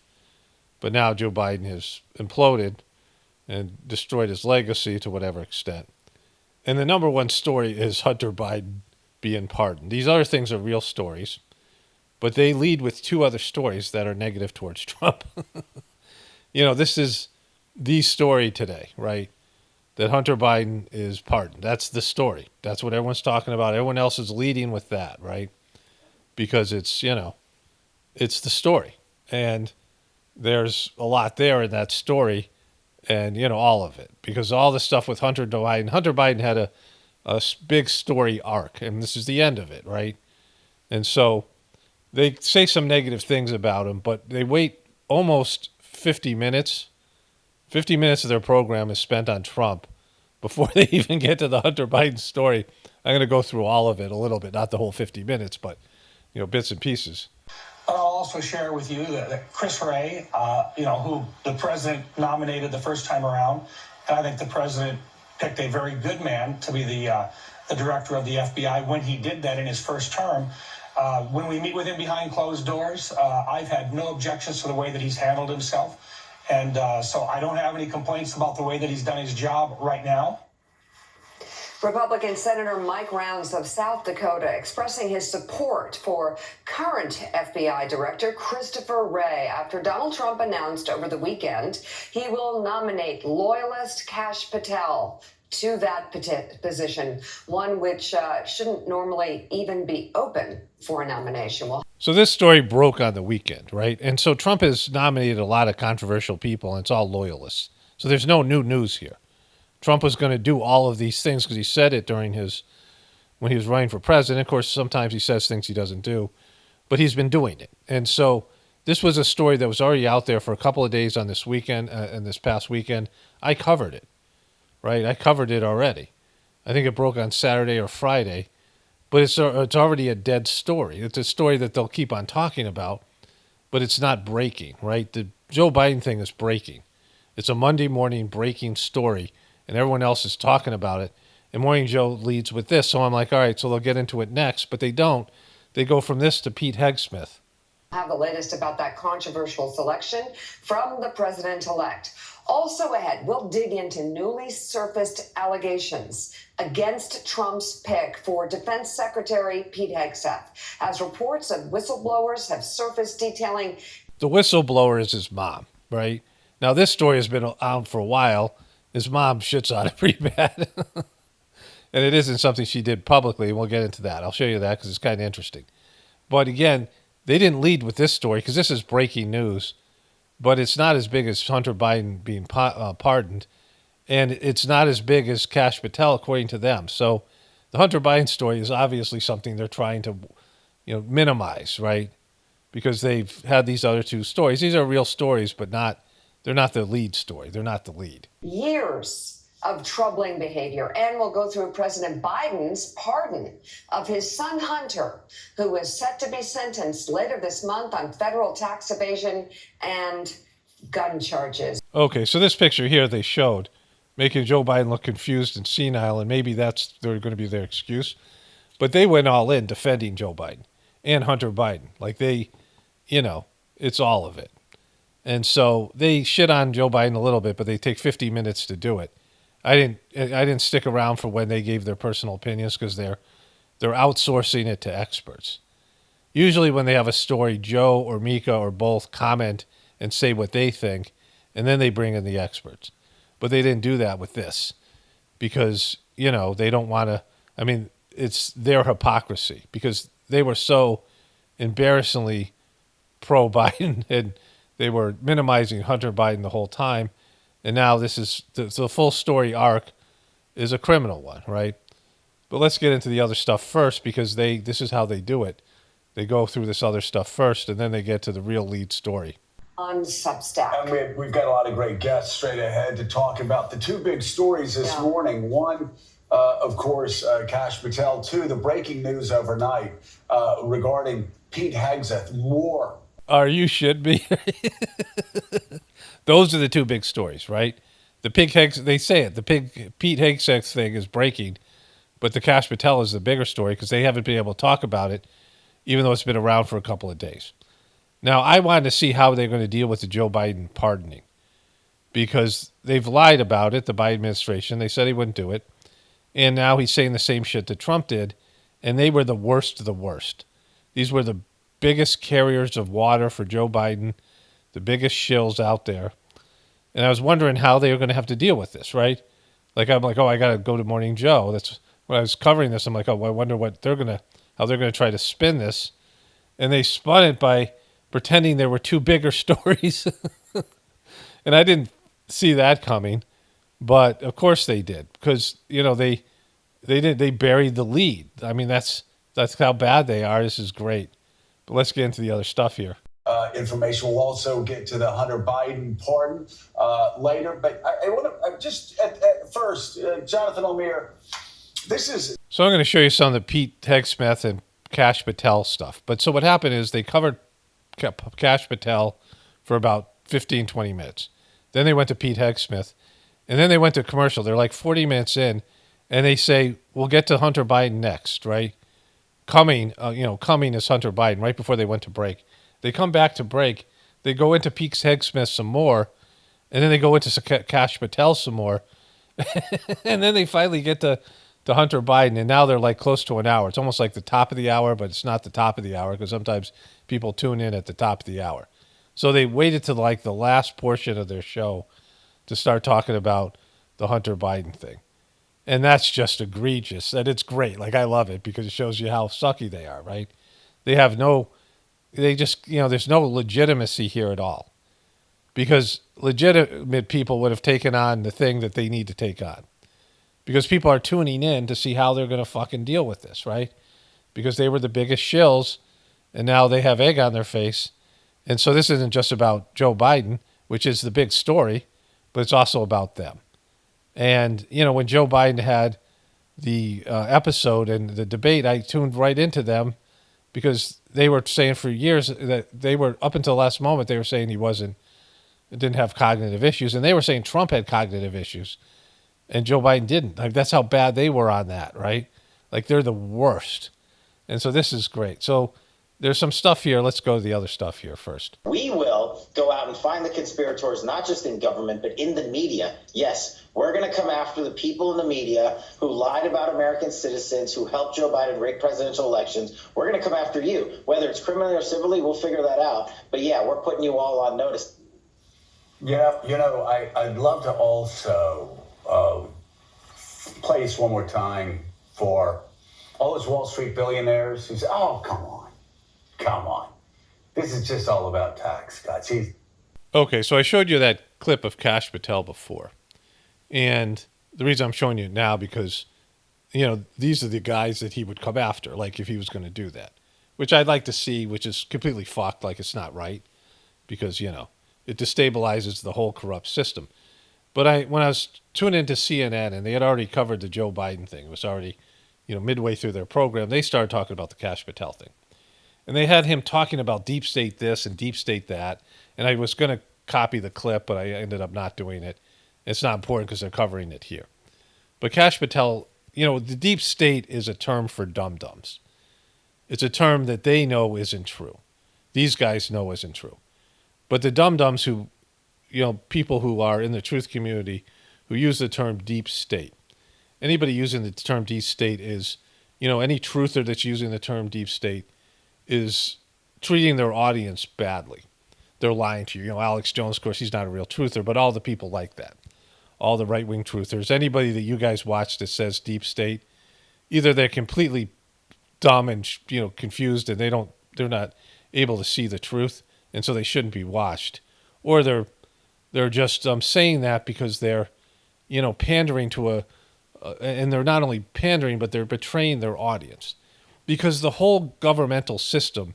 But now Joe Biden has imploded and destroyed his legacy to whatever extent. And the number one story is Hunter Biden being pardoned. These other things are real stories, but they lead with two other stories that are negative towards Trump. This is the story today, right? That Hunter Biden is pardoned. That's the story. That's what everyone's talking about. Everyone else is leading with that, right? Because it's the story. And there's a lot there in that story and, all of it. Because all the stuff with Hunter Biden had a big story arc, and this is the end of it, right? And so they say some negative things about him, but they wait almost 50 minutes. 50 minutes of their program is spent on Trump before they even get to the Hunter Biden story. I'm going to go through all of it a little bit, not the whole 50 minutes, but, bits and pieces. But I'll also share with you that Chris Wray, who the president nominated the first time around, and I think the president picked a very good man to be the director of the FBI when he did that in his first term. When we meet with him behind closed doors, I've had no objections to the way that he's handled himself. And so I don't have any complaints about the way that he's done his job right now. Republican Senator Mike Rounds of South Dakota expressing his support for current FBI Director Christopher Wray after Donald Trump announced over the weekend he will nominate loyalist Kash Patel to that position, one which shouldn't normally even be open for a nomination. So this story broke on the weekend, right? And so Trump has nominated a lot of controversial people, and it's all loyalists. So there's no new news here. Trump was going to do all of these things because he said it when he was running for president. Of course, sometimes he says things he doesn't do, but he's been doing it. And so this was a story that was already out there for a couple of days on this weekend, and this past weekend. I covered it, right? I covered it already. I think it broke on Saturday or Friday, but it's already a dead story. It's a story that they'll keep on talking about, but it's not breaking, right? The Joe Biden thing is breaking. It's a Monday morning breaking story, and everyone else is talking about it. And Morning Joe leads with this. So I'm like, all right, so they'll get into it next. But they don't. They go from this to Pete Hegseth. Have the latest about that controversial selection from the president-elect. Also ahead, we'll dig into newly surfaced allegations against Trump's pick for Defense Secretary Pete Hegseth, as reports of whistleblowers have surfaced detailing. The whistleblower is his mom, right? Now, this story has been out for a while. His mom shits on it pretty bad. And it isn't something she did publicly. We'll get into that. I'll show you that because it's kind of interesting. But again, they didn't lead with this story because this is breaking news. But it's not as big as Hunter Biden being pardoned. And it's not as big as Kash Patel, according to them. So the Hunter Biden story is obviously something they're trying to minimize, right? Because they've had these other two stories. These are real stories, but they're not the lead story. They're not the lead. Years of troubling behavior. And we'll go through President Biden's pardon of his son Hunter, who is set to be sentenced later this month on federal tax evasion and gun charges. Okay, so this picture here they showed, making Joe Biden look confused and senile, and maybe they're going to be their excuse. But they went all in defending Joe Biden and Hunter Biden. Like it's all of it. And so they shit on Joe Biden a little bit, but they take 50 minutes to do it. I didn't stick around for when they gave their personal opinions because they're outsourcing it to experts. Usually when they have a story, Joe or Mika or both comment and say what they think, and then they bring in the experts. But they didn't do that with this because, they don't want to. I mean, it's their hypocrisy because they were so embarrassingly pro-Biden and they were minimizing Hunter Biden the whole time. And now this is the full story arc is a criminal one, right? But let's get into the other stuff first because this is how they do it. They go through this other stuff first, and then they get to the real lead story. On Substack. And we've got a lot of great guests straight ahead to talk about the two big stories this morning. One, of course, Kash Patel. Two, the breaking news overnight regarding Pete Hegseth. More. You should be. Those are the two big stories, right? The Pete Hegseth thing is breaking, but the Kash Patel is the bigger story because they haven't been able to talk about it, even though it's been around for a couple of days. Now, I wanted to see how they're going to deal with the Joe Biden pardoning because they've lied about it, the Biden administration. They said he wouldn't do it. And now he's saying the same shit that Trump did, and they were the worst of the worst. These were the biggest carriers of water for Joe Biden, the biggest shills out there. And I was wondering how they were going to have to deal with this, right? Like, I'm like, oh, I got to go to Morning Joe. That's when I was covering this. I'm like, oh, I wonder how they're going to try to spin this. And they spun it by pretending there were two bigger stories. And I didn't see that coming, but of course they did, because they buried the lead. I mean, that's how bad they are. This is great. But let's get into the other stuff here. Information. We'll also get to the Hunter Biden pardon later. But I want to just at first, Jonathan O'Meara, this is. So I'm going to show you some of the Pete Hegseth and Kash Patel stuff. But so what happened is they covered Kash Patel for about 15, 20 minutes. Then they went to Pete Hegseth, and then they went to commercial. They're like 40 minutes in, and they say, we'll get to Hunter Biden next, right? Coming is Hunter Biden, right before they went to break. They come back to break. They go into Pete Hegseth some more, and then they go into Kash Patel some more. And then they finally get to Hunter Biden, and now they're like close to an hour. It's almost like the top of the hour, but it's not the top of the hour, because sometimes people tune in at the top of the hour. So they waited to like the last portion of their show to start talking about the Hunter Biden thing. And that's just egregious. And it's great. Like, I love it because it shows you how sucky they are, right? There's no legitimacy here at all. Because legitimate people would have taken on the thing that they need to take on. Because people are tuning in to see how they're going to fucking deal with this, right? Because they were the biggest shills, and now they have egg on their face. And so this isn't just about Joe Biden, which is the big story, but it's also about them. And, when Joe Biden had the episode and the debate, I tuned right into them because they were saying for years that they were, up until the last moment, they were saying he didn't have cognitive issues. And they were saying Trump had cognitive issues and Joe Biden didn't. Like, that's how bad they were on that, right? Like, they're the worst. And so this is great. So there's some stuff here. Let's go to the other stuff here first. We will go out and find the conspirators, not just in government, but in the media. Yes, we're going to come after the people in the media who lied about American citizens, who helped Joe Biden rig presidential elections. We're going to come after you. Whether it's criminally or civilly, we'll figure that out. But yeah, we're putting you all on notice. I'd love to also play this one more time for all those Wall Street billionaires who say, oh, come on. This is just all about tax cuts. Okay, so I showed you that clip of Kash Patel before. And the reason I'm showing you now because, these are the guys that he would come after, like if he was going to do that. Which I'd like to see, which is completely fucked, like it's not right. Because, it destabilizes the whole corrupt system. But when I was tuning into CNN and they had already covered the Joe Biden thing, it was already, midway through their program, they started talking about the Kash Patel thing. And they had him talking about deep state this and deep state that. And I was going to copy the clip, but I ended up not doing it. It's not important because they're covering it here. But Kash Patel, the deep state is a term for dum-dums. It's a term that they know isn't true. These guys know isn't true. But the dum-dums who, people who are in the truth community who use the term deep state. Anybody using the term deep state is, any truther that's using the term deep state is treating their audience badly. They're lying to you. Alex Jones, of course, he's not a real truther, but all the people like that. All the right-wing truthers. Anybody that you guys watch that says deep state, either they're completely dumb and, confused and they're not able to see the truth, and so they shouldn't be watched. Or they're just saying that because they're, pandering to and they're not only pandering, but they're betraying their audience. Because the whole governmental system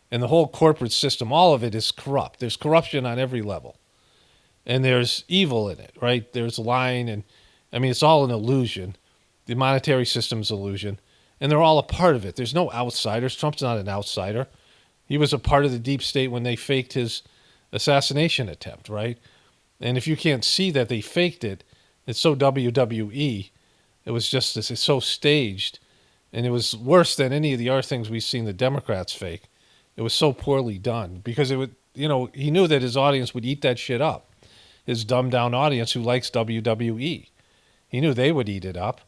and the whole corporate system, all of it is corrupt. There's corruption on every level. And there's evil in it, right? There's lying, and it's all an illusion. The monetary system's illusion. And they're all a part of it. There's no outsiders. Trump's not an outsider. He was a part of the deep state when they faked his assassination attempt, right? And if you can't see that they faked it, it's so WWE. It was just it's so staged. And it was worse than any of the other things we've seen the Democrats fake. It was so poorly done because it would, he knew that his audience would eat that shit up. His dumbed down audience who likes WWE. He knew they would eat it up.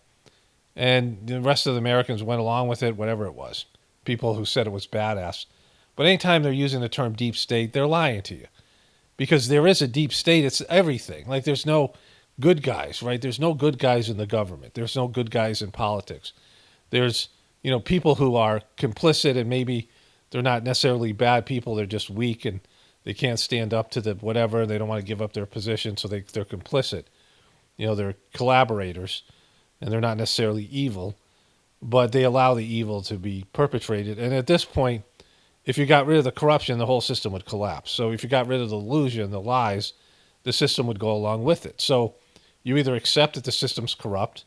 And the rest of the Americans went along with it, whatever it was. People who said it was badass. But anytime they're using the term deep state, they're lying to you. Because there is a deep state. It's everything. Like there's no good guys, right? There's no good guys in the government. There's no good guys in politics. There's, people who are complicit and maybe they're not necessarily bad people. They're just weak and they can't stand up to the whatever. They don't want to give up their position, so they're complicit. They're collaborators and they're not necessarily evil, but they allow the evil to be perpetrated. And at this point, if you got rid of the corruption, the whole system would collapse. So if you got rid of the illusion, the lies, the system would go along with it. So you either accept that the system's corrupt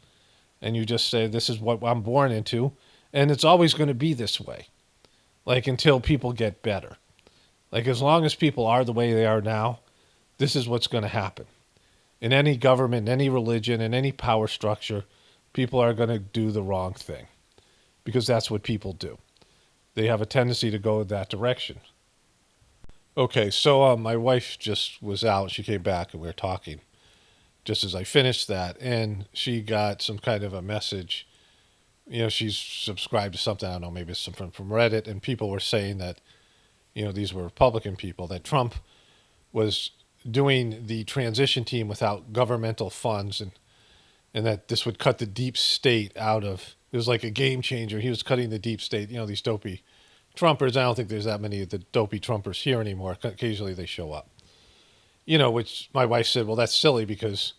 and you just say, this is what I'm born into, and it's always going to be this way, like until people get better. Like as long as people are the way they are now, this is what's going to happen. In any government, in any religion, in any power structure, people are going to do the wrong thing because that's what people do. They have a tendency to go in that direction. Okay, so my wife just was out. She came back and we were talking just as I finished that. And she got some kind of a message. She's subscribed to something. I don't know, maybe it's something from Reddit. And people were saying that, these were Republican people, that Trump was doing the transition team without governmental funds and that this would cut the deep state out of, it was like a game changer. He was cutting the deep state, these dopey Trumpers. I don't think there's that many of the dopey Trumpers here anymore. Occasionally they show up, which my wife said, well, that's silly because,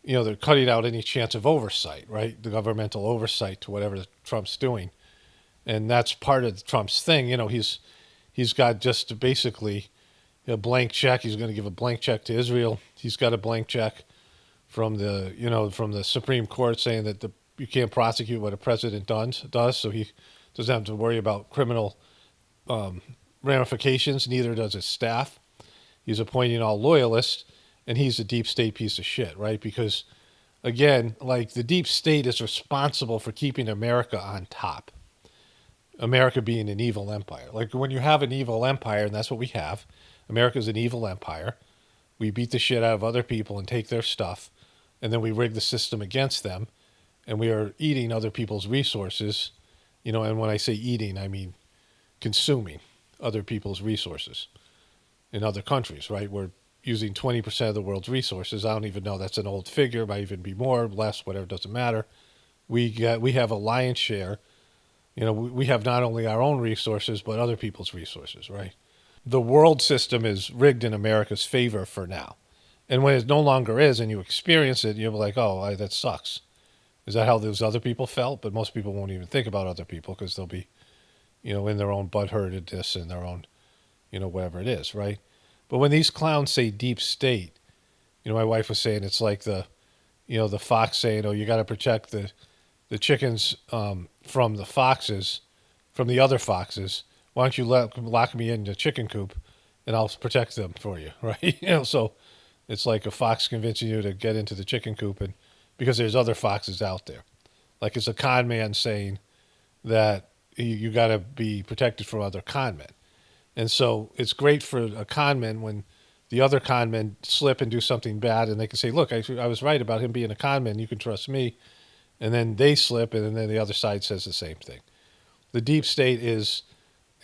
they're cutting out any chance of oversight, right? The governmental oversight to whatever Trump's doing. And that's part of Trump's thing. He's got just basically a blank check. He's going to give a blank check to Israel. He's got a blank check from the Supreme Court saying that you can't prosecute what a president does, so he doesn't have to worry about criminal ramifications. Neither does his staff. He's appointing all loyalists, and he's a deep state piece of shit, right? Because, again, like the deep state is responsible for keeping America on top. America being an evil empire. Like when you have an evil empire, and that's what we have, America's an evil empire. We beat the shit out of other people and take their stuff, and then we rig the system against them, and we are eating other people's resources. And when I say eating, I mean consuming other people's resources in other countries, right? We're using 20% of the world's resources. I don't even know. That's an old figure. It might even be more, less, whatever, doesn't matter. We have a lion's share. We have not only our own resources, but other people's resources, right? The world system is rigged in America's favor for now. And when it no longer is and you experience it, you're like, oh, that sucks. Is that how those other people felt? But most people won't even think about other people because they'll be, in their own butthurtedness and their own, whatever it is, right? But when these clowns say deep state, my wife was saying it's like the fox saying, oh, you got to protect the chickens from the foxes, from the other foxes. Why don't you lock me in the chicken coop and I'll protect them for you, right? So it's like a fox convincing you to get into the chicken coop and because there's other foxes out there. Like it's a con man saying that you got to be protected from other con men. And so it's great for a con man when the other con men slip and do something bad and they can say, look, I was right about him being a con man. You can trust me. And then they slip and then the other side says the same thing. The deep state is,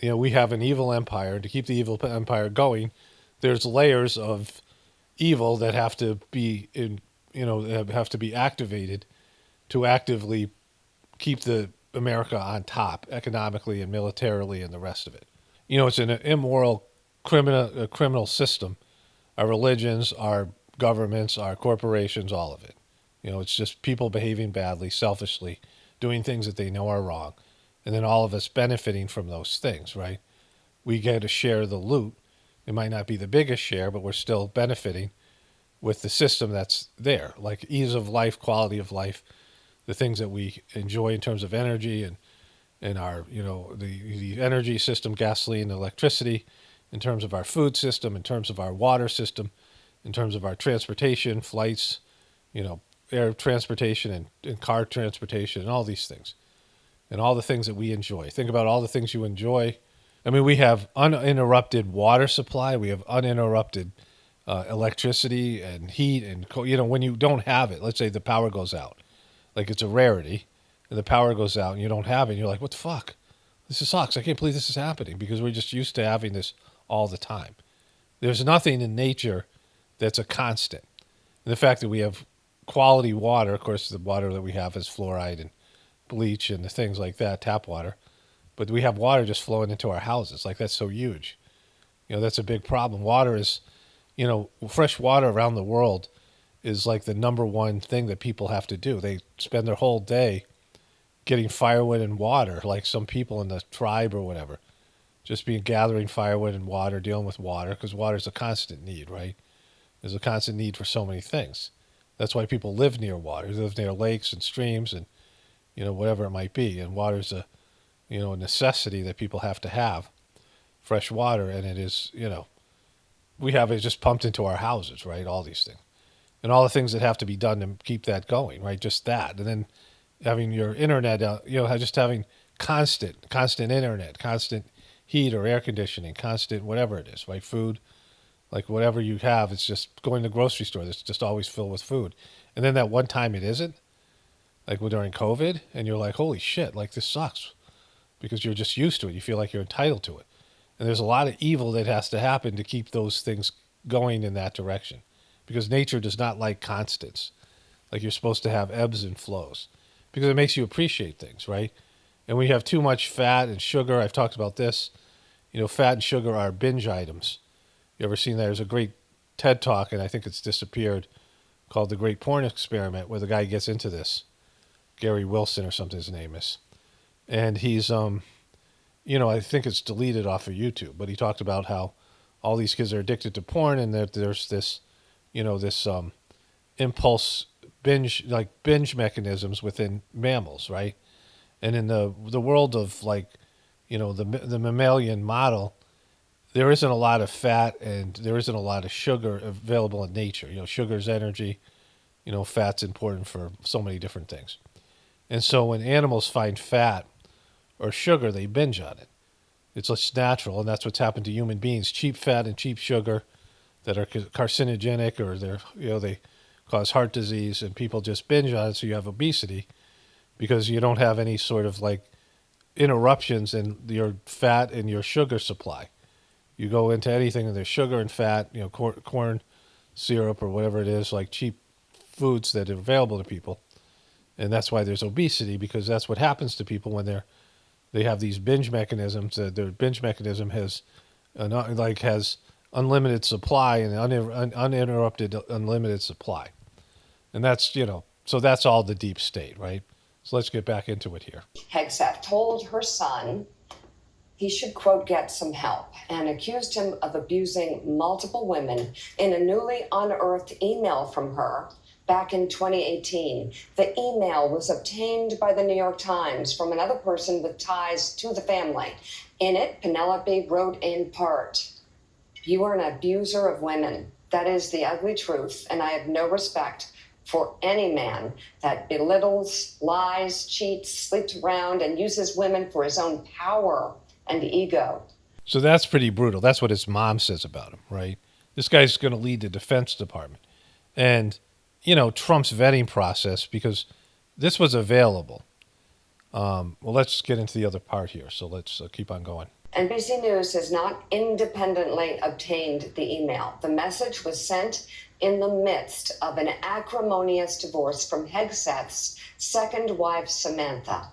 we have an evil empire. To keep the evil empire going, there's layers of evil that have to be have to be activated to actively keep the America on top economically and militarily and the rest of it. It's an immoral criminal system. Our religions, our governments, our corporations, all of it. It's just people behaving badly, selfishly, doing things that they know are wrong. And then all of us benefiting from those things, right? We get a share of the loot. It might not be the biggest share, but we're still benefiting with the system that's there, like ease of life, quality of life, the things that we enjoy in terms of energy and our, the energy system, gasoline, electricity, in terms of our food system, in terms of our water system, in terms of our transportation, flights, air transportation and car transportation and all these things and all the things that we enjoy. Think about all the things you enjoy. I mean, we have uninterrupted water supply. We have uninterrupted electricity and heat. And, when you don't have it, let's say the power goes out, like it's a rarity and the power goes out and you don't have it, and you're like, what the fuck? This sucks. I can't believe this is happening, because we're just used to having this all the time. There's nothing in nature that's a constant. And the fact that we have quality water, of course, the water that we have is fluoride and bleach and the things like that, tap water. But we have water just flowing into our houses. Like, that's so huge. That's a big problem. Water is, fresh water around the world is like the number one thing that people have to do. They spend their whole day getting firewood and water, like some people in the tribe or whatever, just gathering firewood and water, dealing with water, because water is a constant need, right? There's a constant need for so many things. That's why people live near water. They live near lakes and streams and, whatever it might be. And water is a necessity that people have to have, fresh water. And it is, we have it just pumped into our houses, right? All these things. And all the things that have to be done to keep that going, right? Just that. And then having your internet, just having constant internet, constant heat or air conditioning, constant whatever it is, right? Food, like whatever you have, it's just going to the grocery store that's just always filled with food. And then that one time it isn't, like during COVID, and you're like, holy shit, like this sucks, because you're just used to it. You feel like you're entitled to it. And there's a lot of evil that has to happen to keep those things going in that direction, because nature does not like constants. Like, you're supposed to have ebbs and flows, because it makes you appreciate things, right? And we have too much fat and sugar. I've talked about this. Fat and sugar are binge items. You ever seen that? There's a great TED Talk, and I think it's disappeared, called The Great Porn Experiment, where the guy gets into this. Gary Wilson or something his name is. And he's, I think it's deleted off of YouTube, but he talked about how all these kids are addicted to porn, and that there's this, this impulse binge mechanisms within mammals, right? And in the world of the mammalian model, there isn't a lot of fat and there isn't a lot of sugar available in nature. Sugar's energy, fat's important for so many different things. And so when animals find fat or sugar, they binge on it. It's just natural, and that's what's happened to human beings. Cheap fat and cheap sugar that are carcinogenic, or they cause heart disease, and people just binge on it, so you have obesity, because you don't have any sort of interruptions in your fat and your sugar supply. You go into anything and there's sugar and fat, corn syrup or whatever it is, like cheap foods that are available to people. And that's why there's obesity, because that's what happens to people when they have these binge mechanisms. Their binge mechanism has unlimited supply and uninterrupted unlimited supply. And that's, so that's all the deep state, right? So let's get back into it here. Hegseth told her son he should, quote, get some help, and accused him of abusing multiple women in a newly unearthed email from her back in 2018. The email was obtained by the New York Times from another person with ties to the family. In it, Penelope wrote in part, "You are an abuser of women. That is the ugly truth, and I have no respect for any man that belittles, lies, cheats, sleeps around, and uses women for his own power and ego." So that's pretty brutal. That's what his mom says about him, right? This guy's going to lead the Defense Department. And, Trump's vetting process, because this was available. Well, let's get into the other part here. So let's keep on going. NBC News has not independently obtained the email. The message was sent in the midst of an acrimonious divorce from Hegseth's second wife, Samantha.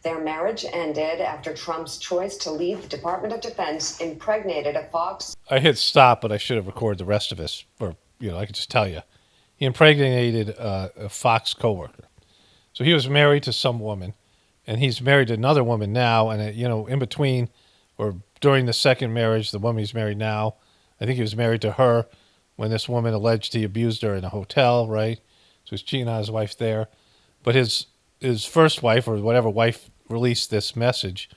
Their marriage ended after Trump's choice to leave the Department of Defense impregnated a Fox. I hit stop, but I should have recorded the rest of this, or, I could just tell you. He impregnated a Fox coworker. So he was married to some woman, and he's married to another woman now, and, in between or during the second marriage, the woman he's married now, I think he was married to her when this woman alleged he abused her in a hotel, right? So he's cheating on his wife there. But his first wife, or whatever wife released this message,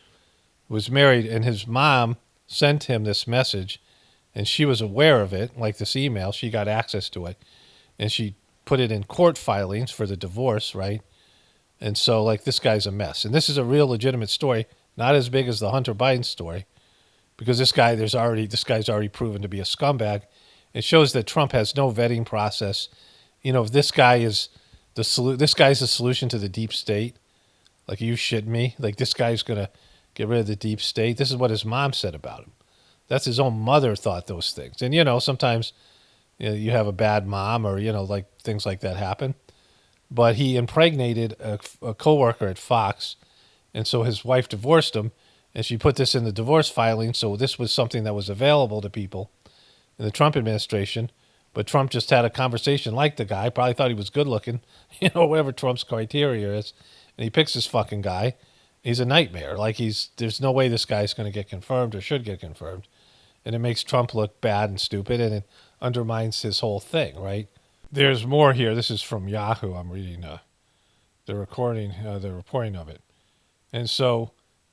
was married, and his mom sent him this message, and she was aware of it, like this email. She got access to it, and she put it in court filings for the divorce, right? And so, this guy's a mess. And this is a real legitimate story, not as big as the Hunter Biden story, because this guy's already proven to be a scumbag. It shows that Trump has no vetting process. If this guy's the solution to the deep state, Like, are you shitting me? Like, this guy's going to get rid of the deep state? This is what his mom said about him. That's his own mother thought those things. And, sometimes you have a bad mom or, like things like that happen. But he impregnated a coworker at Fox. And so his wife divorced him. And she put this in the divorce filing. So this was something that was available to people in the Trump administration. But Trump just had a conversation like the guy. Probably thought he was good looking, whatever Trump's criteria is. And he picks this fucking guy. He's a nightmare. Like, there's no way this guy's going to get confirmed or should get confirmed. And it makes Trump look bad and stupid, and it undermines his whole thing, right? There's more here. This is from Yahoo. I'm reading the reporting of it. And so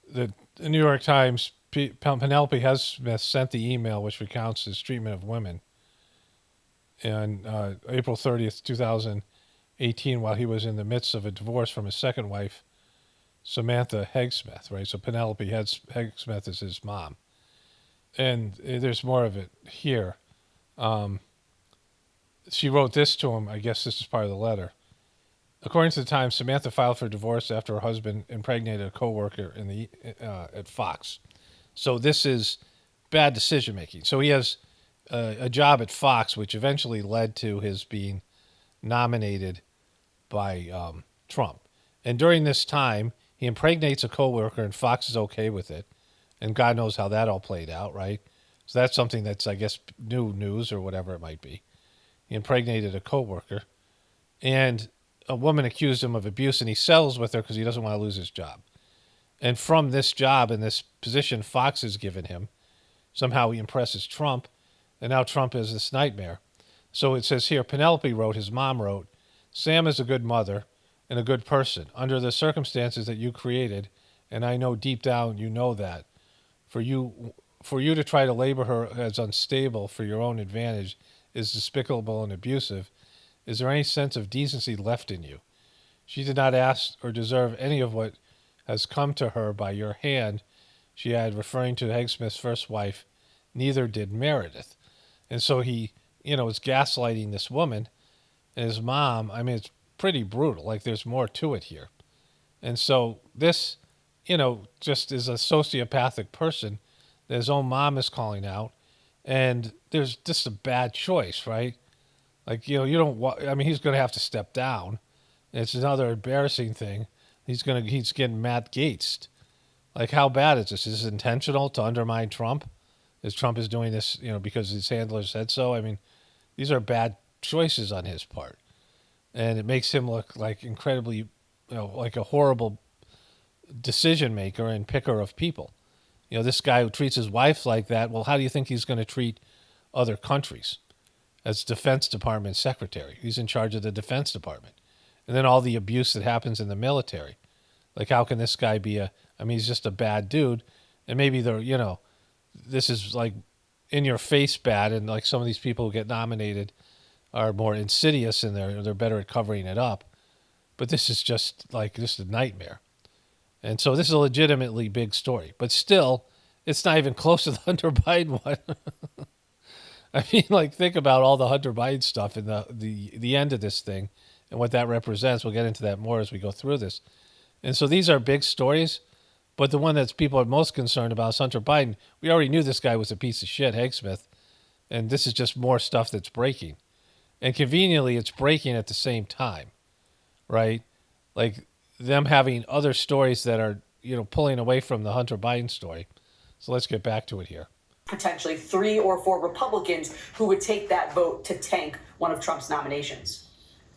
the New York Times, Penelope Hegseth sent the email which recounts his treatment of women on April 30th, 2018, while he was in the midst of a divorce from his second wife, Samantha Hegseth, right? So Penelope Hegseth is his mom. And there's more of it here. She wrote this to him. I guess this is part of the letter. According to the Times, Samantha filed for divorce after her husband impregnated a coworker at Fox. So this is bad decision making. So he has a job at Fox, which eventually led to his being nominated by Trump. And during this time, he impregnates a coworker, and Fox is okay with it. And God knows how that all played out, right? So that's something that's, I guess, new news or whatever it might be. He impregnated a coworker, and a woman accused him of abuse, and he settles with her because he doesn't want to lose his job. And from this job and this position Fox has given him, somehow he impresses Trump, and now Trump is this nightmare. So it says here, Penelope wrote, his mom wrote, Sam is a good mother and a good person. Under the circumstances that you created, and I know deep down you know that, for you to try to label her as unstable for your own advantage is despicable and abusive. Is there any sense of decency left in you? She did not ask or deserve any of what has come to her by your hand, she had, referring to Hegseth's first wife. Neither did Meredith. And so he, is gaslighting this woman and his mom. I mean, it's pretty brutal. Like, there's more to it here. And so this, just is a sociopathic person that his own mom is calling out. And there's just a bad choice, right? Like, you don't I mean, he's going to have to step down. It's another embarrassing thing. He's getting Matt Gates. Like, how bad is this? Is this intentional to undermine Trump? As Trump is doing this, because his handler said so? I mean, these are bad choices on his part. And it makes him look like incredibly, like a horrible decision maker and picker of people. This guy who treats his wife like that, well, how do you think he's going to treat other countries? As Defense Department secretary. He's in charge of the Defense Department. And then all the abuse that happens in the military. Like, how can this guy be he's just a bad dude. And maybe this is like in your face bad. And like some of these people who get nominated are more insidious and they're better at covering it up. But this is just a nightmare. And so this is a legitimately big story. But still, it's not even close to the Hunter Biden one. I mean, like, think about all the Hunter Biden stuff and the end of this thing and what that represents. We'll get into that more as we go through this. And so these are big stories, but the one that people are most concerned about is Hunter Biden. We already knew this guy was a piece of shit, Hegseth, and this is just more stuff that's breaking. And conveniently, it's breaking at the same time, right? Like, them having other stories that are, pulling away from the Hunter Biden story. So let's get back to it here. Potentially 3 or 4 Republicans who would take that vote to tank one of Trump's nominations.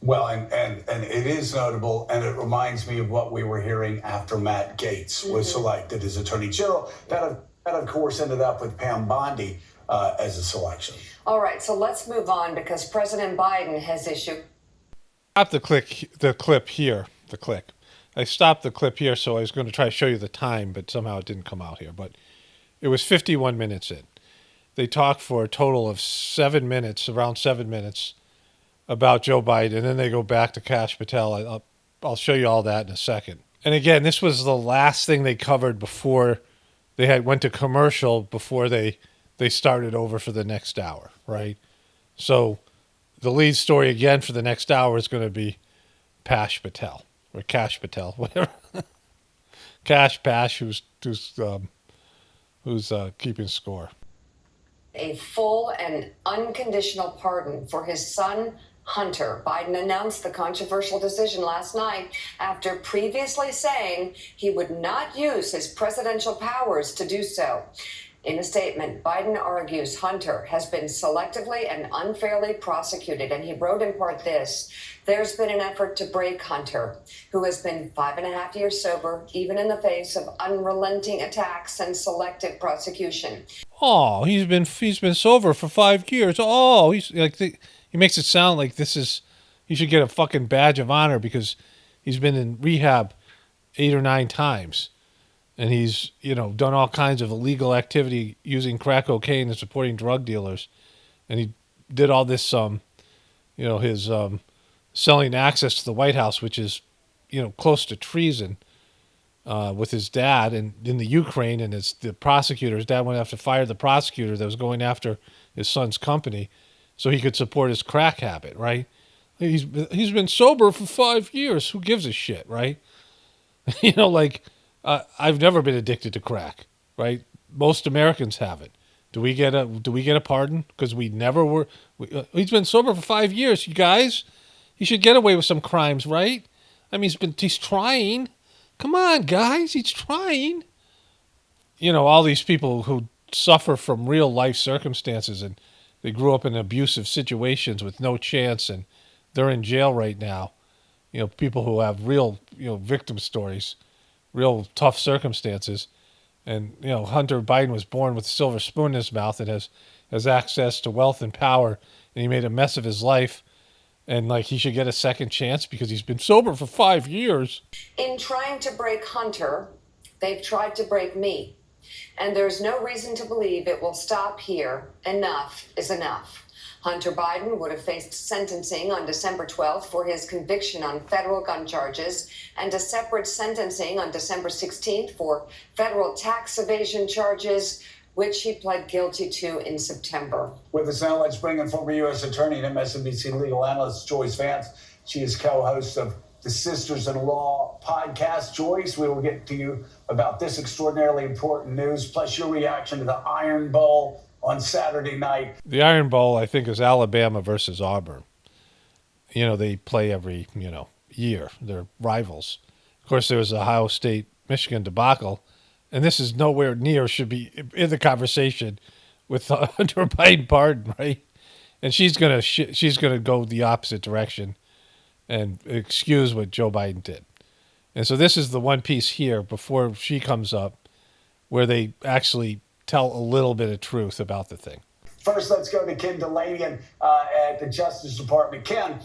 Well, and it is notable, and it reminds me of what we were hearing after Matt Gaetz was selected as Attorney General. That, of course, ended up with Pam Bondi as a selection. All right, so let's move on because President Biden has issued. Stop the clip here. I stopped the clip here, so I was going to try to show you the time, but somehow it didn't come out here. But it was 51 minutes in. They talked for a total of 7 minutes, around 7 minutes, about Joe Biden, and then they go back to Kash Patel. I'll show you all that in a second. And again, this was the last thing they covered before they went to commercial, before they started over for the next hour, right? So the lead story again for the next hour is going to be Kash Patel, whatever. Cash Pash, who's keeping score. A full and unconditional pardon for his son, Hunter. Biden announced the controversial decision last night after previously saying he would not use his presidential powers to do so. In a statement, Biden argues Hunter has been selectively and unfairly prosecuted, and he wrote in part this: there's been an effort to break Hunter, who has been 5.5 years sober, even in the face of unrelenting attacks and selective prosecution. Oh, he's been sober for 5 years. Oh, he's like he makes it sound like he should get a fucking badge of honor because he's been in rehab 8 or 9 times. And he's, done all kinds of illegal activity using crack cocaine and supporting drug dealers. And he did all this, his selling access to the White House, which is, close to treason with his dad and in the Ukraine. And it's the prosecutor. His dad went after fire the prosecutor that was going after his son's company so he could support his crack habit, right? He's been sober for 5 years. Who gives a shit, right? I've never been addicted to crack, right? Most Americans haven't. Do we get a pardon because we never were? He's been sober for 5 years, you guys. He should get away with some crimes, right? I mean, he's trying. Come on, guys, he's trying. All these people who suffer from real life circumstances and they grew up in abusive situations with no chance and they're in jail right now. People who have real, victim stories. Real tough circumstances. And, Hunter Biden was born with a silver spoon in his mouth and has access to wealth and power. And he made a mess of his life. And, he should get a second chance because he's been sober for 5 years. In trying to break Hunter, they've tried to break me. And there's no reason to believe it will stop here. Enough is enough. Hunter Biden would have faced sentencing on December 12th for his conviction on federal gun charges and a separate sentencing on December 16th for federal tax evasion charges, which he pled guilty to in September. With us now, let's bring in former U.S. Attorney and MSNBC legal analyst Joyce Vance. She is co-host of the Sisters-in-Law podcast. Joyce, we will get to you about this extraordinarily important news, plus your reaction to the Iron Bowl on Saturday night. The Iron Bowl, I think, is Alabama versus Auburn. They play every, year. They're rivals. Of course, there was the Ohio State-Michigan debacle, and this is nowhere near should be in the conversation with Hunter Biden pardon, right? And she's gonna go the opposite direction and excuse what Joe Biden did. And so this is the one piece here before she comes up where they actually tell a little bit of truth about the thing. First, let's go to Ken Delanian at the Justice Department. Ken,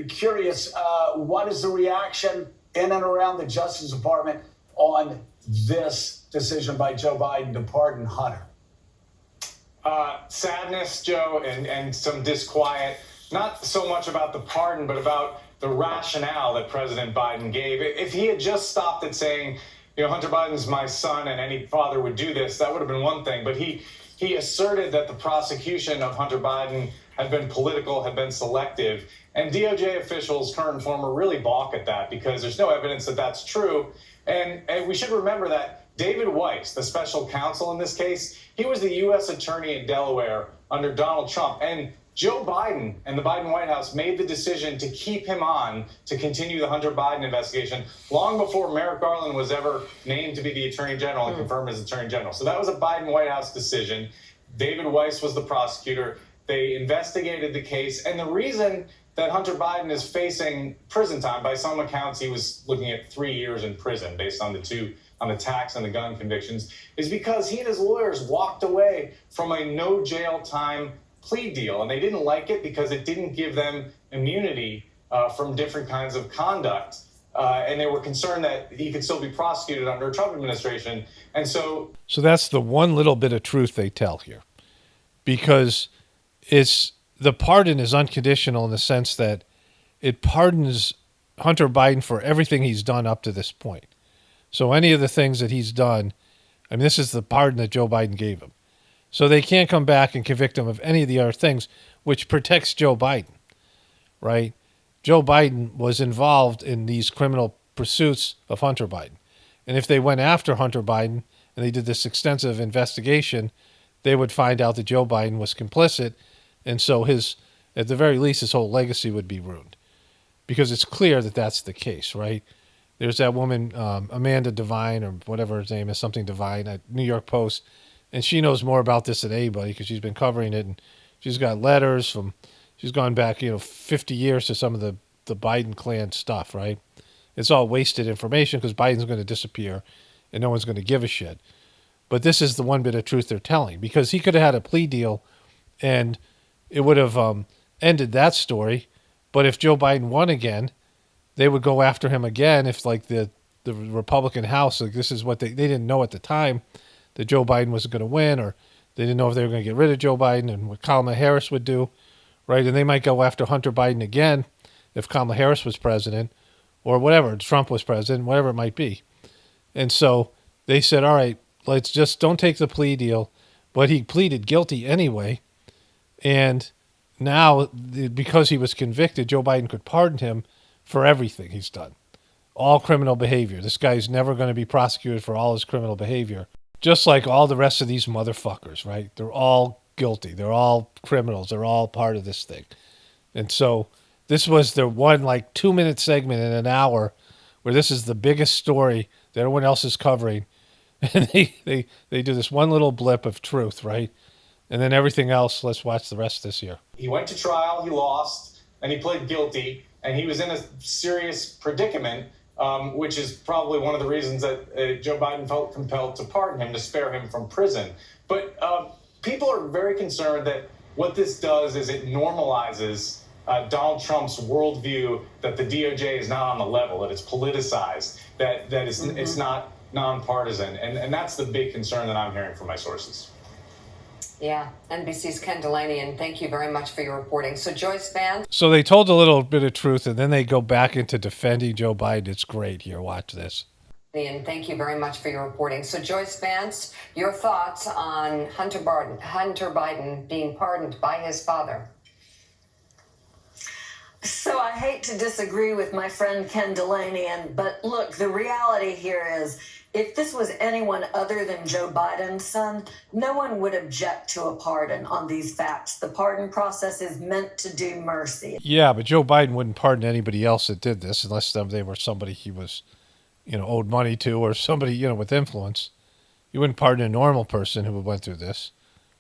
curious, what is the reaction in and around the Justice Department on this decision by Joe Biden to pardon Hunter? Sadness, Joe, and some disquiet. Not so much about the pardon, but about the rationale that President Biden gave. If he had just stopped at saying, Hunter Biden's my son and any father would do this, that would have been one thing. But he asserted that the prosecution of Hunter Biden had been political, had been selective. And DOJ officials, current and former, really balk at that because there's no evidence that that's true. And we should remember that David Weiss, the special counsel in this case, he was the U.S. attorney in Delaware under Donald Trump. And Joe Biden and the Biden White House made the decision to keep him on to continue the Hunter Biden investigation long before Merrick Garland was ever named to be the attorney general and confirmed as attorney general. So that was a Biden White House decision. David Weiss was the prosecutor. They investigated the case. And the reason that Hunter Biden is facing prison time, by some accounts, he was looking at 3 years in prison based on the tax and the gun convictions, is because he and his lawyers walked away from a no jail time plea deal, and they didn't like it because it didn't give them immunity from different kinds of conduct, and they were concerned that he could still be prosecuted under a Trump administration. And so that's the one little bit of truth they tell here, because the pardon is unconditional in the sense that it pardons Hunter Biden for everything he's done up to this point. So any of the things that he's done, this is the pardon that Joe Biden gave him. So they can't come back and convict him of any of the other things, which protects Joe Biden, right? Joe Biden was involved in these criminal pursuits of Hunter Biden. And if they went after Hunter Biden and they did this extensive investigation, they would find out that Joe Biden was complicit. And so at the very least, his whole legacy would be ruined, because it's clear that that's the case, right? There's that woman, Amanda Devine, or whatever her name is, something Devine, at New York Post, and she knows more about this than anybody because she's been covering it, and she's got letters from, she's gone back, 50 years to some of the Biden clan stuff, right? It's all wasted information because Biden's going to disappear and no one's going to give a shit. But this is the one bit of truth they're telling, because he could have had a plea deal and it would have ended that story. But if Joe Biden won again, they would go after him again. If like the Republican House, like this is what they didn't know at the time, that Joe Biden was going to win, or they didn't know if they were going to get rid of Joe Biden and what Kamala Harris would do, right? And they might go after Hunter Biden again if Kamala Harris was president, or whatever, Trump was president, whatever it might be. And so they said, all right, let's just don't take the plea deal. But he pleaded guilty anyway. And now, because he was convicted, Joe Biden could pardon him for everything he's done. All criminal behavior. This guy's never going to be prosecuted for all his criminal behavior. Just like all the rest of these motherfuckers, right? They're all guilty. They're all criminals. They're all part of this thing. And so this was their one 2-minute segment in an hour where this is the biggest story that everyone else is covering. And they do this one little blip of truth, right? And then everything else, let's watch the rest this year. He went to trial, he lost, and he pled guilty, and he was in a serious predicament, which is probably one of the reasons that Joe Biden felt compelled to pardon him, to spare him from prison. But people are very concerned that what this does is it normalizes Donald Trump's worldview that the DOJ is not on the level, that it's politicized, that it's not nonpartisan. And that's the big concern that I'm hearing from my sources. Yeah, NBC's Ken Delaney, and thank you very much for your reporting. So Joyce Vance. So they told a little bit of truth, and then they go back into defending Joe Biden. It's great. Here, watch this. And thank you very much for your reporting. So Joyce Vance, your thoughts on Hunter Biden being pardoned by his father? So I hate to disagree with my friend Ken Delaney, but look, the reality here is, if this was anyone other than Joe Biden's son, no one would object to a pardon on these facts. The pardon process is meant to do mercy. Yeah, but Joe Biden wouldn't pardon anybody else that did this unless they were somebody he was, owed money to, or somebody, with influence. You wouldn't pardon a normal person who went through this,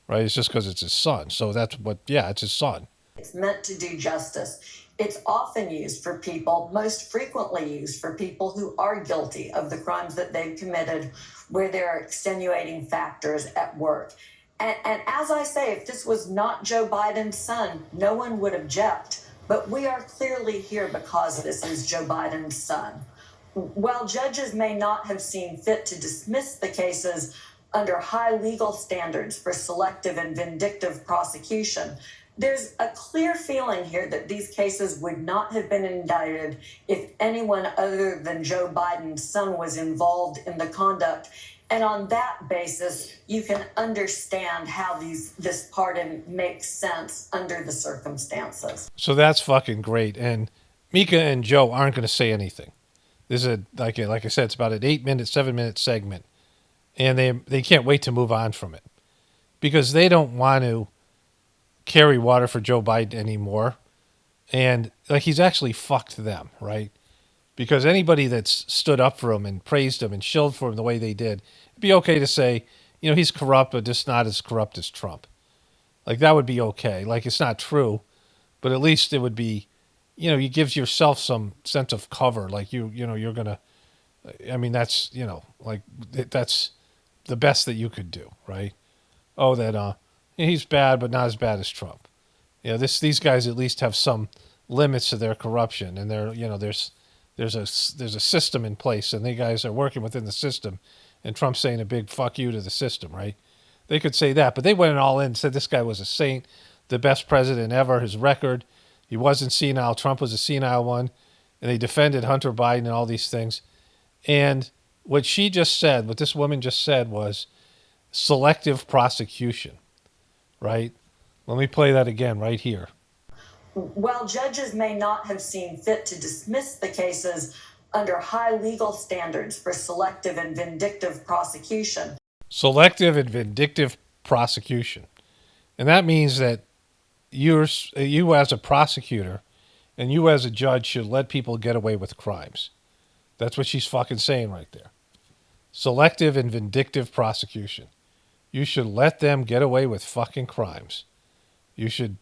right? It's just because it's his son. So it's his son. It's meant to do justice. It's often used for people, most frequently used for people who are guilty of the crimes that they've committed, where there are extenuating factors at work. And as I say, if this was not Joe Biden's son, no one would object. But we are clearly here because this is Joe Biden's son. While judges may not have seen fit to dismiss the cases under high legal standards for selective and vindictive prosecution, there's a clear feeling here that these cases would not have been indicted if anyone other than Joe Biden's son was involved in the conduct. And on that basis, you can understand how this pardon makes sense under the circumstances. So that's fucking great. And Mika and Joe aren't going to say anything. This is like I said, it's about an 7-minute segment. And they can't wait to move on from it, because they don't want to carry water for Joe Biden anymore. And he's actually fucked them, right? Because anybody that's stood up for him and praised him and shilled for him the way they did, it'd be okay to say, he's corrupt, but just not as corrupt as Trump. That would be okay. it's not true, but at least it would be, it gives yourself some sense of cover. You're gonna, that's, that's the best that you could do, right? Oh, that, he's bad, but not as bad as Trump. These guys at least have some limits to their corruption, and there's a system in place, and they guys are working within the system. And Trump's saying a big fuck you to the system, right? They could say that, but they went all in and said this guy was a saint, the best president ever. His record, he wasn't senile. Trump was a senile one, and they defended Hunter Biden and all these things. And what this woman just said was selective prosecution. Right? Let me play that again right here. While judges may not have seen fit to dismiss the cases under high legal standards for selective and vindictive prosecution. Selective and vindictive prosecution. And that means that you as a prosecutor and you as a judge should let people get away with crimes. That's what she's fucking saying right there. Selective and vindictive prosecution. You should let them get away with fucking crimes. You should,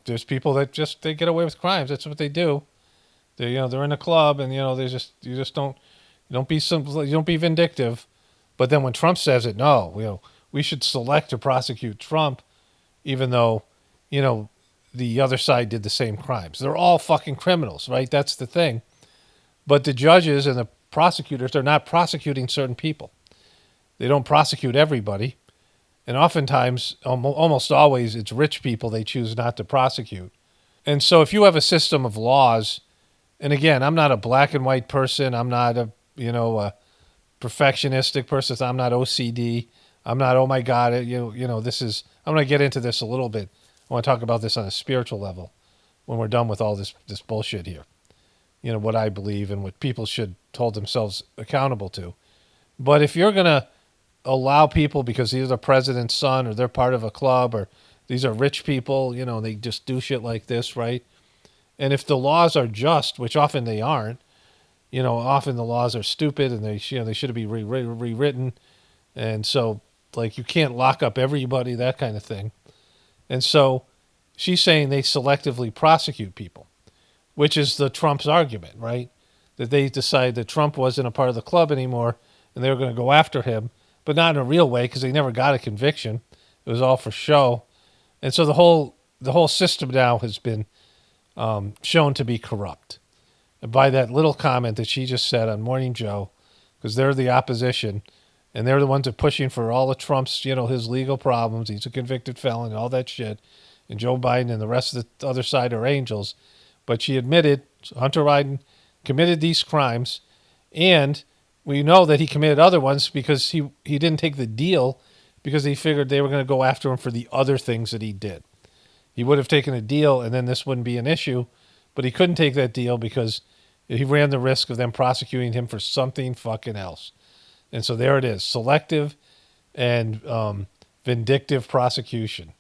there's people that they get away with crimes. That's what they do. They're in a club and, you don't be vindictive. But then when Trump says it, no, we should select to prosecute Trump, even though, the other side did the same crimes. They're all fucking criminals, right? That's the thing. But the judges and the prosecutors, they're not prosecuting certain people. They don't prosecute everybody. And oftentimes, almost always, it's rich people they choose not to prosecute. And so if you have a system of laws, and again, I'm not a black and white person. I'm not a perfectionistic person. I'm not OCD. I'm not, oh my God, I'm going to get into this a little bit. I want to talk about this on a spiritual level when we're done with all this bullshit here. What I believe and what people should hold themselves accountable to. But if you're going to allow people because he's the president's son or they're part of a club or these are rich people, they just do shit like this, right? And if the laws are just, which often they aren't, often the laws are stupid and they should be rewritten. And so, you can't lock up everybody, that kind of thing. And so she's saying they selectively prosecute people, which is the Trump's argument, right? That they decided that Trump wasn't a part of the club anymore and they were going to go after him, but not in a real way because they never got a conviction. It was all for show. And so the whole system now has been shown to be corrupt. And by that little comment that she just said on Morning Joe, because they're the opposition, and they're the ones that are pushing for all of Trump's, his legal problems. He's a convicted felon and all that shit. And Joe Biden and the rest of the other side are angels. But she admitted Hunter Biden committed these crimes. And we know that he committed other ones because he didn't take the deal because he figured they were going to go after him for the other things that he did. He would have taken a deal and then this wouldn't be an issue. But he couldn't take that deal because he ran the risk of them prosecuting him for something fucking else. And so there it is, selective and vindictive prosecution.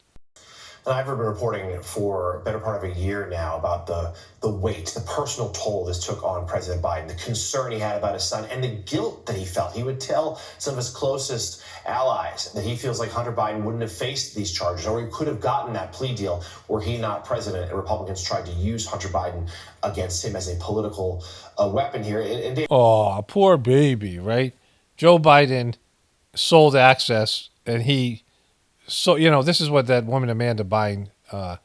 And I've been reporting for a better part of a year now about the weight, the personal toll this took on President Biden, the concern he had about his son, and the guilt that he felt. He would tell some of his closest allies that he feels like Hunter Biden wouldn't have faced these charges, or he could have gotten that plea deal were he not president, and Republicans tried to use Hunter Biden against him as a political weapon here. Oh, poor baby, right? Joe Biden sold Access, and this is what that woman Amanda Devine said.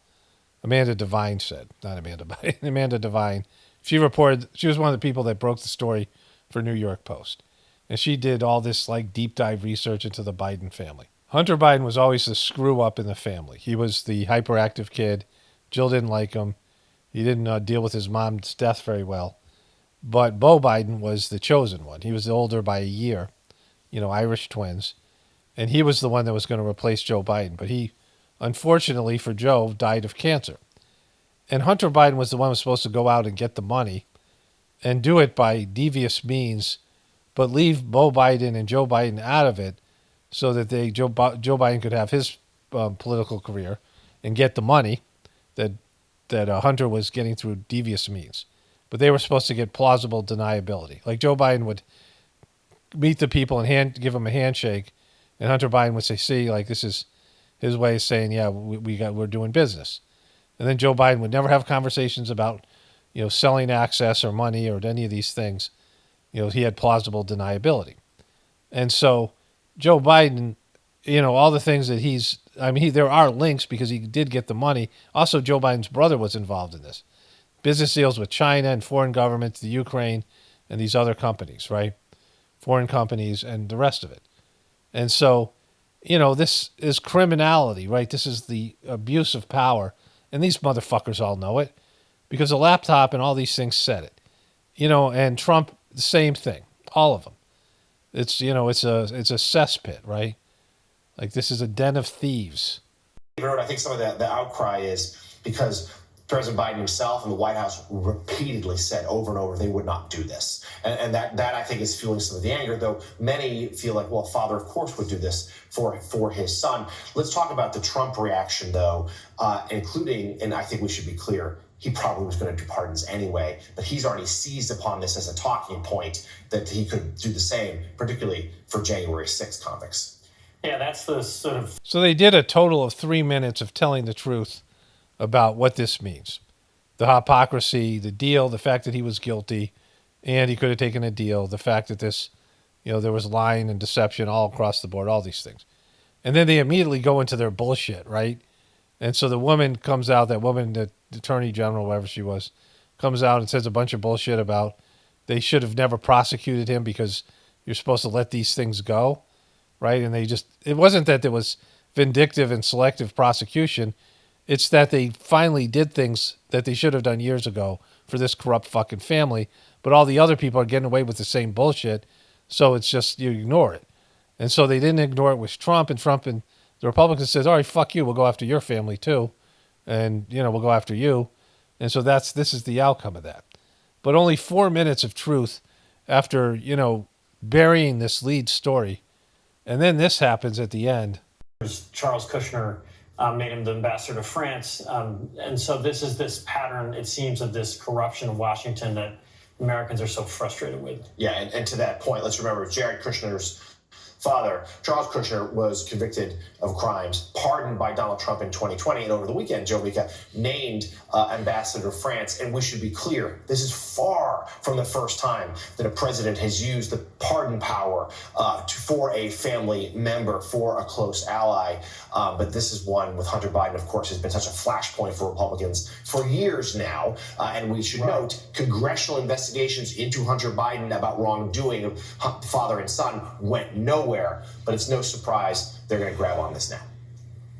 Not Amanda Biden, Amanda Devine. She reported, she was one of the people that broke the story for New York Post. And she did all this deep dive research into the Biden family. Hunter Biden was always the screw up in the family. He was the hyperactive kid. Jill didn't like him. He didn't deal with his mom's death very well. But Beau Biden was the chosen one. He was older by a year, Irish twins. And he was the one that was going to replace Joe Biden. But he, unfortunately for Joe, died of cancer. And Hunter Biden was the one who was supposed to go out and get the money and do it by devious means, but leave Beau Biden and Joe Biden out of it so that Joe Biden could have his political career and get the money that Hunter was getting through devious means. But they were supposed to get plausible deniability. Like Joe Biden would meet the people and give them a handshake, and Hunter Biden would say, "See, this is his way of saying, yeah, we're doing business." And then Joe Biden would never have conversations about, selling access or money or any of these things. He had plausible deniability, and so Joe Biden, all the things that there are links because he did get the money. Also, Joe Biden's brother was involved in this. Business deals with China and foreign governments, the Ukraine, and these other companies, right? Foreign companies and the rest of it. And so, this is criminality, right? This is the abuse of power. And these motherfuckers all know it because the laptop and all these things said it. And Trump, the same thing. All of them. It's, it's a cesspit, right? This is a den of thieves. I think some of the outcry is because President Biden himself and the White House repeatedly said over and over they would not do this. And that I think is fueling some of the anger, though many feel like, well, father, of course, would do this for his son. Let's talk about the Trump reaction, though, including, and I think we should be clear, he probably was going to do pardons anyway, but he's already seized upon this as a talking point that he could do the same, particularly for January 6th convicts. Yeah, that's the sort of... So they did a total of 3 minutes of telling the truth about what this means. The hypocrisy, the deal, the fact that he was guilty and he could have taken a deal, the fact that this, there was lying and deception all across the board, all these things. And then they immediately go into their bullshit, right? And so the woman comes out, that woman, the attorney general, whatever she was, comes out and says a bunch of bullshit about they should have never prosecuted him because you're supposed to let these things go, right? And it wasn't that there was vindictive and selective prosecution. It's that they finally did things that they should have done years ago for this corrupt fucking family, but all the other people are getting away with the same bullshit, so it's just you ignore it. And so they didn't ignore it with Trump, and the Republicans says, all right, fuck you, we'll go after your family too, and, we'll go after you. And so this is the outcome of that. But only 4 minutes of truth after, burying this lead story. And then this happens at the end. Charles Kushner made him the ambassador to France. And so this pattern, it seems, of this corruption in Washington that Americans are so frustrated with. Yeah, and to that point, let's remember Jared Kushner's father, Charles Kushner, was convicted of crimes, pardoned by Donald Trump in 2020, and over the weekend, Joe Mika named ambassador to France. And we should be clear, this is far from the first time that a president has used the pardon power for a family member, for a close ally. But this is one with Hunter Biden, of course, has been such a flashpoint for Republicans for years now. And we should note, congressional investigations into Hunter Biden about wrongdoing of father and son went nowhere. But it's no surprise they're going to grab on this now.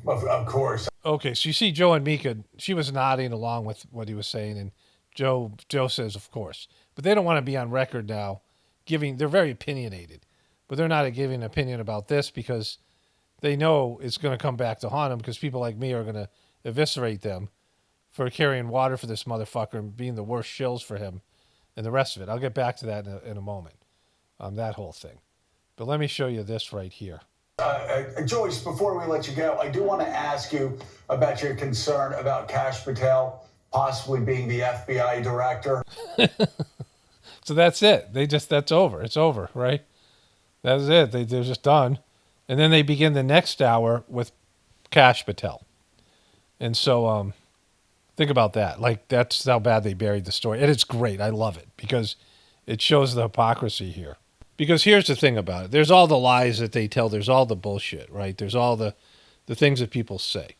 Well, of course. Okay, so you see Joe and Mika, she was nodding along with what he was saying, and Joe says, of course. But they don't want to be on record now they're very opinionated, but they're not giving an opinion about this because they know it's going to come back to haunt them because people like me are going to eviscerate them for carrying water for this motherfucker and being the worst shills for him and the rest of it. I'll get back to that in a moment, that whole thing. But let me show you this right here. Joyce, before we let you go, I do want to ask you about your concern about Kash Patel possibly being the FBI director. So that's it. That's over. It's over, right? That's it. They're just done. And then they begin the next hour with Kash Patel. And so think about that. Like, that's how bad they buried the story. And it's great. I love it because it shows the hypocrisy here. Because here's the thing about it. There's all the lies that they tell. There's all the bullshit, right? There's all the things that people say.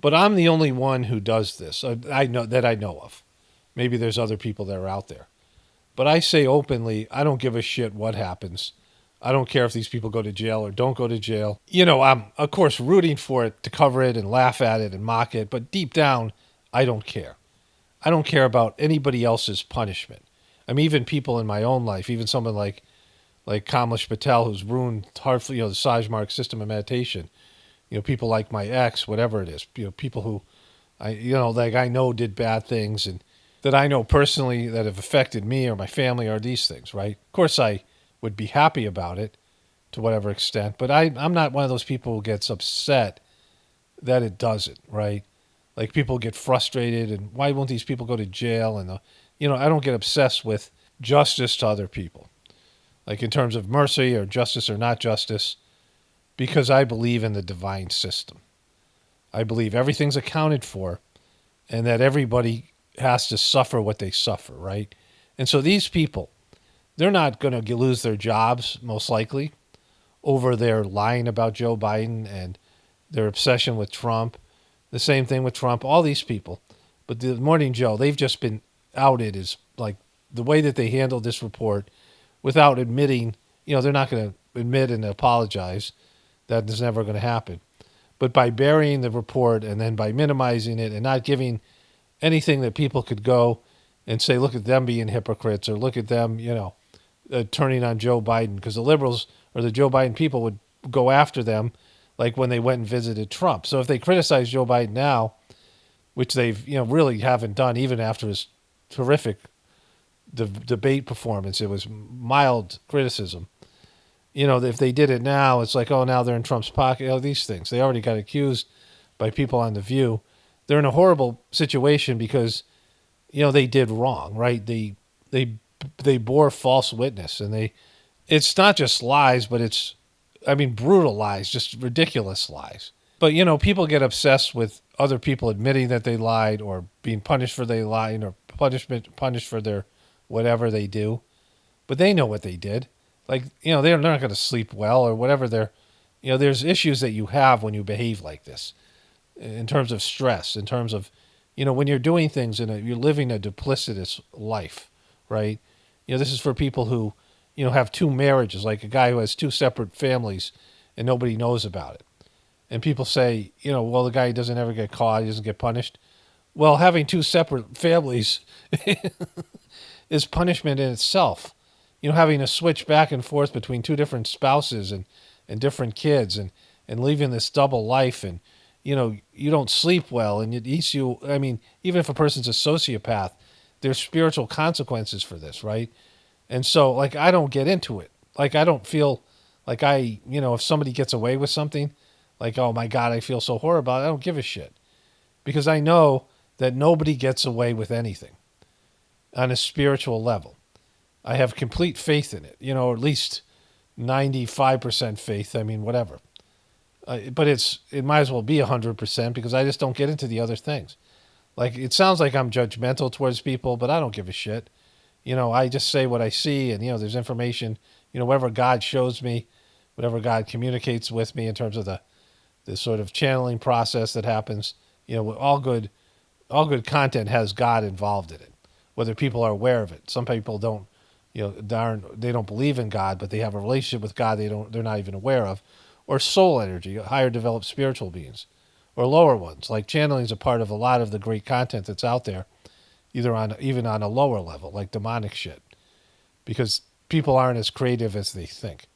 But I'm the only one who does this. I know of. Maybe there's other people that are out there. But I say openly, I don't give a shit what happens. I don't care if these people go to jail or don't go to jail. I'm, of course, rooting for it to cover it and laugh at it and mock it. But deep down, I don't care. I don't care about anybody else's punishment. I mean, even people in my own life, even someone like Kamlesh Patel, who's ruined the Sajmark system of meditation. People like my ex, whatever it is. People who, I know did bad things and that I know personally that have affected me or my family or these things, right? Of course, I would be happy about it to whatever extent, but I'm not one of those people who gets upset that it doesn't, right? Like people get frustrated and why won't these people go to jail? And, I don't get obsessed with justice to other people. Like in terms of mercy or justice or not justice, because I believe in the divine system. I believe everything's accounted for and that everybody has to suffer what they suffer, right? And so these people, they're not going to lose their jobs, most likely, over their lying about Joe Biden and their obsession with Trump. The same thing with Trump, all these people. But the Morning Joe, they've just been outed as like the way that they handled this report without admitting, they're not going to admit and apologize. That is never going to happen. But by burying the report and then by minimizing it and not giving anything that people could go and say, look at them being hypocrites or look at them, turning on Joe Biden, because the liberals or the Joe Biden people would go after them like when they went and visited Trump. So if they criticize Joe Biden now, which they've, really haven't done even after his terrific debate performance. It was mild criticism. If they did it now, it's like, oh, now they're in Trump's pocket. These things. They already got accused by people on The View. They're in a horrible situation because, they did wrong, right? They bore false witness, and it's not just lies, but it's, brutal lies, just ridiculous lies. But, people get obsessed with other people admitting that they lied or being punished for they lying or punished for their whatever they do. But they know what they did. Like, they're not going to sleep well or whatever. There's issues that you have when you behave like this in terms of stress, in terms of, when you're doing things you're living a duplicitous life, right? This is for people who, have two marriages, like a guy who has two separate families and nobody knows about it. And people say, well, the guy doesn't ever get caught, he doesn't get punished. Well, having two separate families is punishment in itself. Having to switch back and forth between two different spouses and different kids and living this double life, and, you don't sleep well, and it eats you. Even if a person's a sociopath, there's spiritual consequences for this, right? And so, like, I don't get into it. Like, I don't feel like if somebody gets away with something, like, oh my God, I feel so horrible, I don't give a shit. Because I know that nobody gets away with anything on a spiritual level. I have complete faith in it, or at least 95% faith. Whatever. But it might as well be 100% because I just don't get into the other things. Like, it sounds like I'm judgmental towards people, but I don't give a shit. I just say what I see, and, there's information, whatever God shows me, whatever God communicates with me in terms of the sort of channeling process that happens. All good content has God involved in it, whether people are aware of it. Some people don't, they don't believe in God, but they have a relationship with God they're not even aware of, or soul energy, higher developed spiritual beings, or lower ones. Like, channeling is a part of a lot of the great content that's out there, even on a lower level, like demonic shit, because people aren't as creative as they think.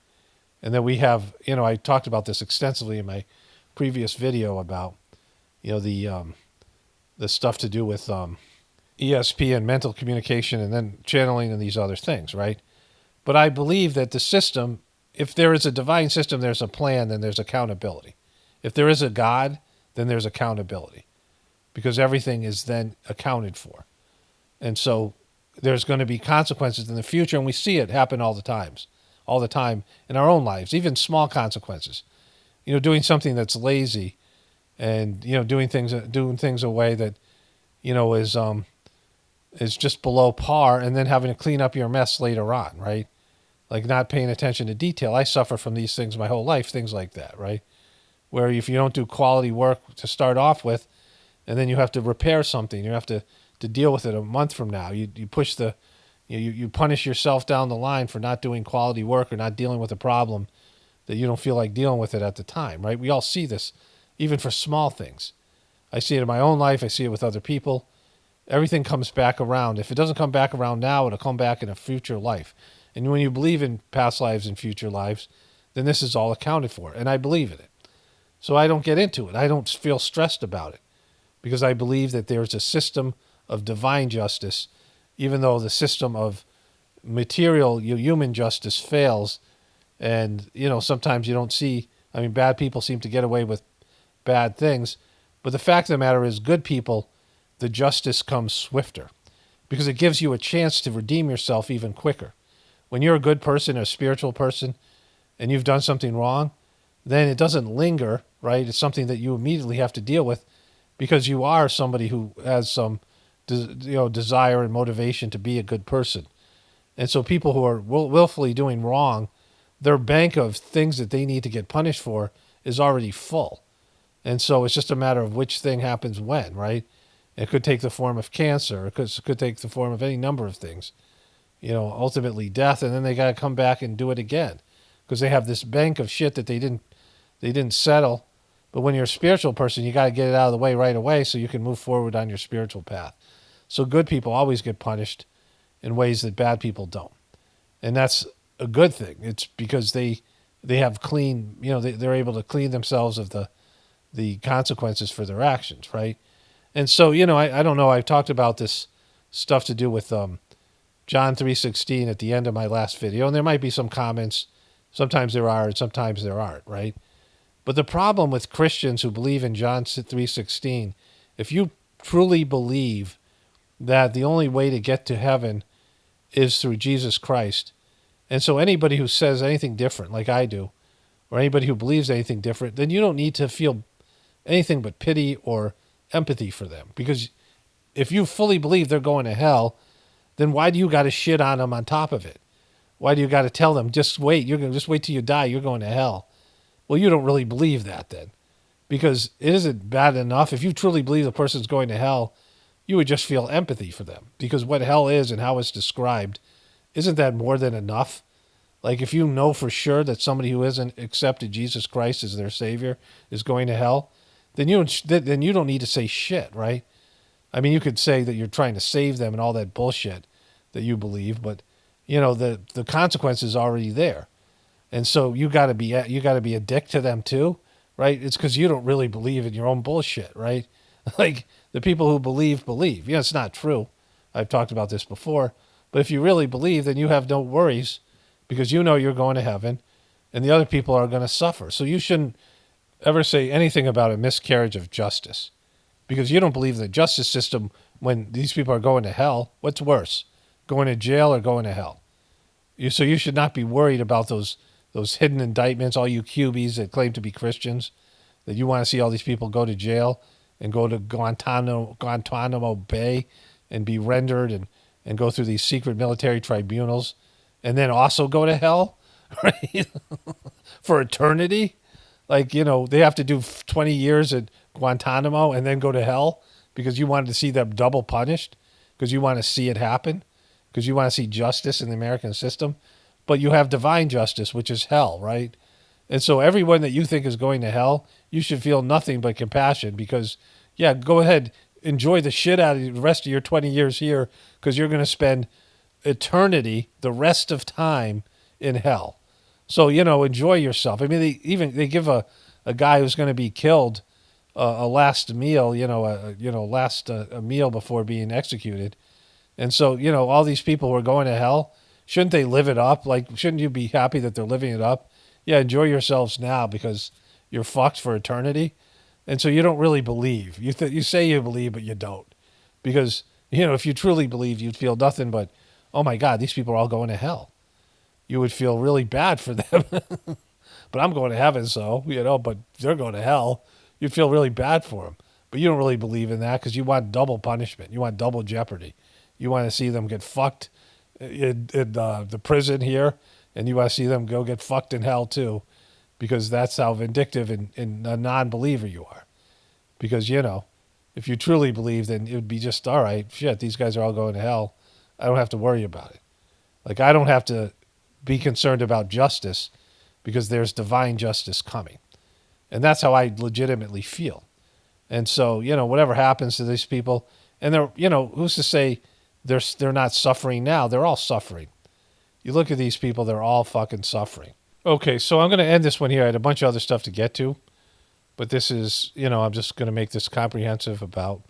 And then we have, I talked about this extensively in my previous video about, the stuff to do with ESP and mental communication, and then channeling and these other things, right? But I believe that the system, if there is a divine system, there's a plan, then there's accountability. If there is a God, then there's accountability, because everything is then accounted for. And so there's going to be consequences in the future, and we see it happen all the time in our own lives, even small consequences. Doing something that's lazy, and doing things a way that is just below par, and then having to clean up your mess later on, right? Like, not paying attention to detail. I suffer from these things my whole life, things like that, right? Where if you don't do quality work to start off with, and then you have to repair something, you have to deal with it a month from now, you push you punish yourself down the line for not doing quality work or not dealing with a problem that you don't feel like dealing with it at the time, right? We all see this, even for small things. I see it in my own life. I see it with other people. Everything comes back around. If it doesn't come back around now, it'll come back in a future life. And when you believe in past lives and future lives, then this is all accounted for. And I believe in it. So I don't get into it. I don't feel stressed about it, because I believe that there's a system of divine justice, even though the system of material human justice fails. And, sometimes you don't see, bad people seem to get away with bad things. But the fact of the matter is, good people, the justice comes swifter, because it gives you a chance to redeem yourself even quicker. When you're a good person, a spiritual person, and you've done something wrong, then it doesn't linger, right? It's something that you immediately have to deal with, because you are somebody who has some desire and motivation to be a good person. And so people who are willfully doing wrong, their bank of things that they need to get punished for is already full. And so it's just a matter of which thing happens when, right? It could take the form of cancer. It could take the form of any number of things, ultimately death. And then they got to come back and do it again, because they have this bank of shit that they didn't settle. But when you're a spiritual person, you got to get it out of the way right away so you can move forward on your spiritual path. So good people always get punished in ways that bad people don't. And that's a good thing. It's because they have clean, they're able to clean themselves of the consequences for their actions, right? And so, I don't know. I've talked about this stuff to do with John 3:16 at the end of my last video, and there might be some comments. Sometimes there are, and sometimes there aren't, right? But the problem with Christians who believe in John 3:16, if you truly believe that the only way to get to heaven is through Jesus Christ, and so anybody who says anything different, like I do, or anybody who believes anything different, then you don't need to feel anything but pity or empathy for them. Because if you fully believe they're going to hell, then why do you got to shit on them on top of it? Why do you got to tell them, just wait, just wait till you die, you're going to hell? Well, you don't really believe that then. Because it isn't bad enough. If you truly believe the person's going to hell, you would just feel empathy for them. Because what hell is and how it's described, isn't that more than enough? Like if you know for sure that somebody who hasn't accepted Jesus Christ as their Savior is going to hell, then you don't need to say shit, right? I mean, you could say that you're trying to save them and all that bullshit that you believe, but the consequence is already there. And so you got to be a dick to them too, right? It's because you don't really believe in your own bullshit, right? Like the people who believe. It's not true. I've talked about this before. But if you really believe, then you have no worries because you know you're going to heaven and the other people are going to suffer. So you shouldn't ever say anything about a miscarriage of justice because you don't believe the justice system when these people are going to hell. What's worse, going to jail or going to hell? So you should not be worried about those hidden indictments, all you Cubies that claim to be Christians, that you want to see all these people go to jail and go to Guantanamo Bay and be rendered and go through these secret military tribunals and then also go to hell, right? For eternity. Like, they have to do 20 years at Guantanamo and then go to hell because you wanted to see them double punished, because you want to see it happen, because you want to see justice in the American system. But you have divine justice, which is hell, right? And so everyone that you think is going to hell, you should feel nothing but compassion because, yeah, go ahead, enjoy the shit out of the rest of your 20 years here because you're going to spend eternity, the rest of time, in hell. So, enjoy yourself. I mean, they give a guy who's going to be killed a last meal, a meal before being executed. And so, all these people who are going to hell, shouldn't they live it up? Like, shouldn't you be happy that they're living it up? Yeah, enjoy yourselves now because you're fucked for eternity. And so you don't really believe. You say you believe, but you don't. Because, if you truly believe, you'd feel nothing but, oh my God, these people are all going to hell. You would feel really bad for them. But I'm going to heaven, so, but they're going to hell. You'd feel really bad for them. But you don't really believe in that because you want double punishment. You want double jeopardy. You want to see them get fucked in the prison here, and you want to see them go get fucked in hell too, because that's how vindictive and a non-believer you are. Because, if you truly believe, then it would be just, all right, shit, these guys are all going to hell. I don't have to worry about it. Like, I don't have to be concerned about justice because there's divine justice coming. And that's how I legitimately feel. And so, whatever happens to these people, and they're, who's to say they're not suffering now? They're all suffering. You look at these people, they're all fucking suffering. Okay, so I'm going to end this one here. I had a bunch of other stuff to get to, but this is, I'm just going to make this comprehensive about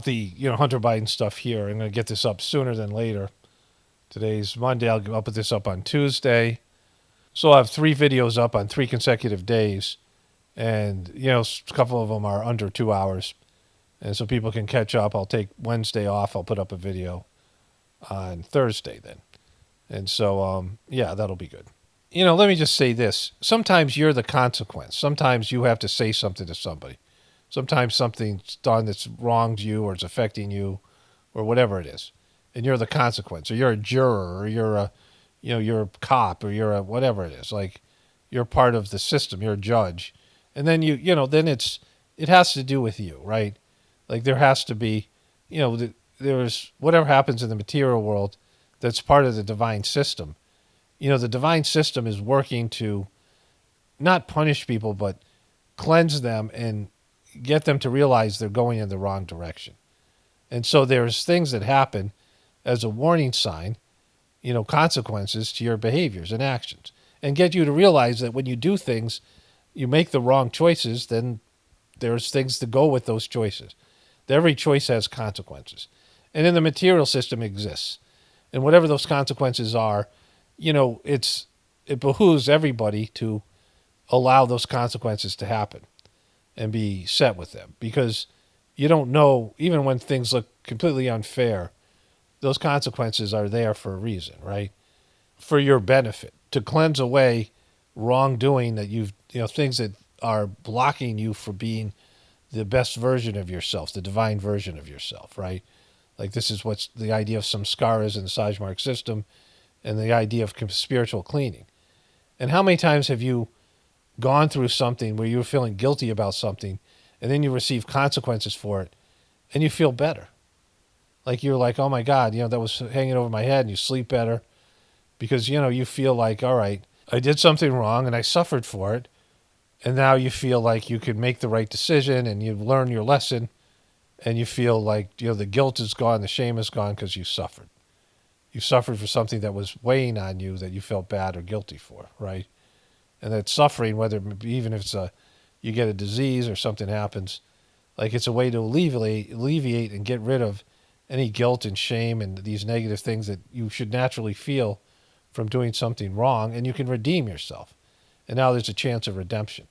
the, Hunter Biden stuff here. I'm going to get this up sooner than later. Today's Monday. I'll put this up on Tuesday. So I'll have 3 videos up on 3 consecutive days. And, a couple of them are under 2 hours. And so people can catch up. I'll take Wednesday off. I'll put up a video on Thursday then. And so, that'll be good. Let me just say this. Sometimes you're the consequence. Sometimes you have to say something to somebody. Sometimes something's done that's wronged you or it's affecting you or whatever it is. And you're the consequence. Or you're a juror or you're a cop or you're a whatever it is. Like you're part of the system. You're a judge. And then then it has to do with you, right? Like there has to be, there's whatever happens in the material world that's part of the divine system. The divine system is working to not punish people, but cleanse them and get them to realize they're going in the wrong direction. And so there's things that happen as a warning sign, consequences to your behaviors and actions, and get you to realize that when you do things, you make the wrong choices, then there's things to go with those choices. Every choice has consequences. And then the material system exists. And whatever those consequences are, it behooves everybody to allow those consequences to happen and be set with them. Because you don't know, even when things look completely unfair, those consequences are there for a reason, right? For your benefit, to cleanse away wrongdoing that things that are blocking you from being the best version of yourself, the divine version of yourself, right? Like this is what's the idea of samskaras in the Sajmark system and the idea of spiritual cleaning. And how many times have you gone through something where you were feeling guilty about something and then you receive consequences for it and you feel better? Like you're like, oh my God, that was hanging over my head, and you sleep better because, you feel like, all right, I did something wrong and I suffered for it. And now you feel like you could make the right decision and you've learned your lesson and you feel like, the guilt is gone, the shame is gone because you suffered. You suffered for something that was weighing on you that you felt bad or guilty for, right? And that suffering, even if it's you get a disease or something happens, like it's a way to alleviate and get rid of any guilt and shame and these negative things that you should naturally feel from doing something wrong, and you can redeem yourself. And now there's a chance of redemption.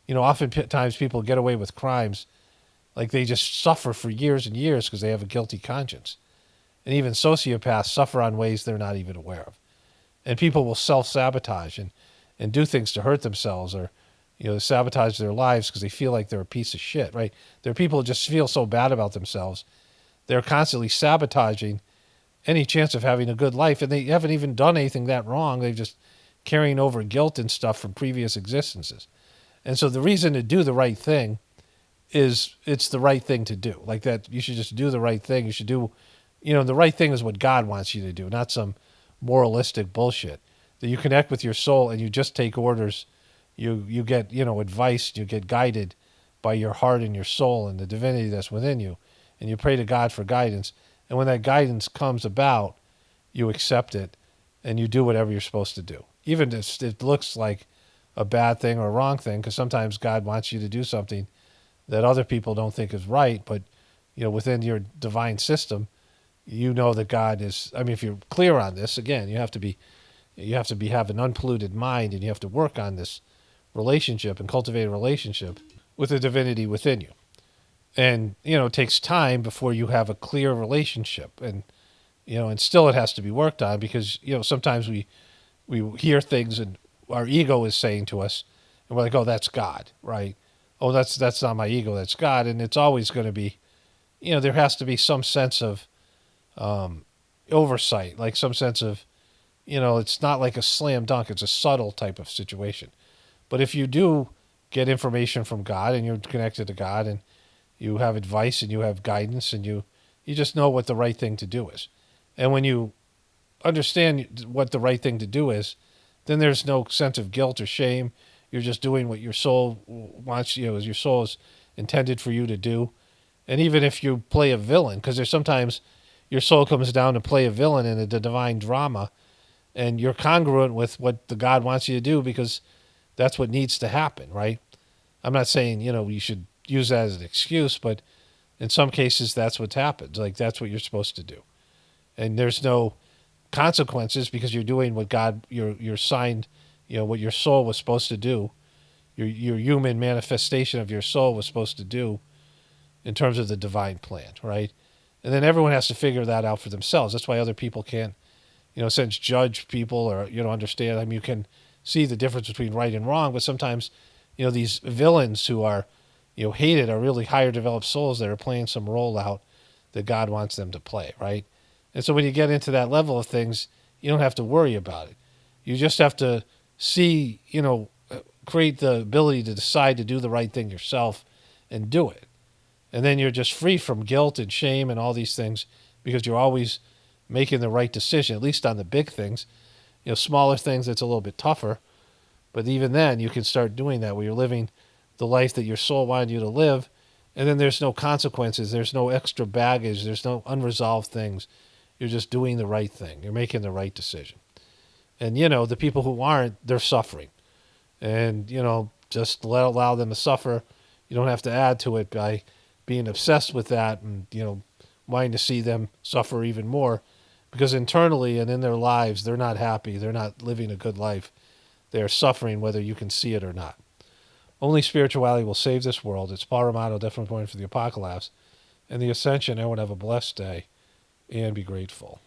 Oftentimes people get away with crimes, like they just suffer for years and years because they have a guilty conscience. And even sociopaths suffer on ways they're not even aware of. And people will self-sabotage and do things to hurt themselves or, sabotage their lives because they feel like they're a piece of shit, right? There are people who just feel so bad about themselves. They're constantly sabotaging any chance of having a good life, and they haven't even done anything that wrong. They're just carrying over guilt and stuff from previous existences. And so the reason to do the right thing is it's the right thing to do. Like that, you should just do the right thing. You should do, the right thing is what God wants you to do, not some moralistic bullshit. That you connect with your soul and you just take orders. You get, advice, you get guided by your heart and your soul and the divinity that's within you. And you pray to God for guidance. And when that guidance comes about, you accept it and you do whatever you're supposed to do. Even if it looks like a bad thing or a wrong thing, because sometimes God wants you to do something that other people don't think is right, but within your divine system, that God is. I mean, if you're clear on this, again, you have to have an unpolluted mind, and you have to work on this relationship and cultivate a relationship with the divinity within you. And it takes time before you have a clear relationship, and and still it has to be worked on because sometimes we hear things and our ego is saying to us, and we're like, oh, that's God, right? Oh, that's not my ego, that's God. And it's always going to be, there has to be some sense of oversight, like some sense of, it's not like a slam dunk, it's a subtle type of situation. But if you do get information from God and you're connected to God and you have advice and you have guidance and you just know what the right thing to do is. And when you understand what the right thing to do is, then there's no sense of guilt or shame. You're just doing what your soul wants, as your soul is intended for you to do. And even if you play a villain, because there's sometimes your soul comes down to play a villain in the divine drama, and you're congruent with what the God wants you to do because that's what needs to happen, right? I'm not saying, you should use that as an excuse, but in some cases that's what happens. Like that's what you're supposed to do. And there's no consequences because you're doing what God, you're signed, what your soul was supposed to do. Your human manifestation of your soul was supposed to do in terms of the divine plan, right? And then everyone has to figure that out for themselves. That's why other people can't, in a sense, judge people or, understand. I mean, you can see the difference between right and wrong, but sometimes, these villains who are, hated are really higher developed souls that are playing some role out that God wants them to play, right? And so when you get into that level of things, you don't have to worry about it. You just have to see, create the ability to decide to do the right thing yourself and do it. And then you're just free from guilt and shame and all these things because you're always making the right decision, at least on the big things. Smaller things, it's a little bit tougher. But even then, you can start doing that where you're living the life that your soul wanted you to live. And then there's no consequences. There's no extra baggage. There's no unresolved things. You're just doing the right thing. You're making the right decision. And, the people who aren't, they're suffering. And, just allow them to suffer. You don't have to add to it by being obsessed with that and, wanting to see them suffer even more, because internally and in their lives, they're not happy. They're not living a good life. They're suffering whether you can see it or not. Only spirituality will save this world. It's Paul Romano, definitely pointing for the apocalypse and the ascension. Everyone have a blessed day and be grateful.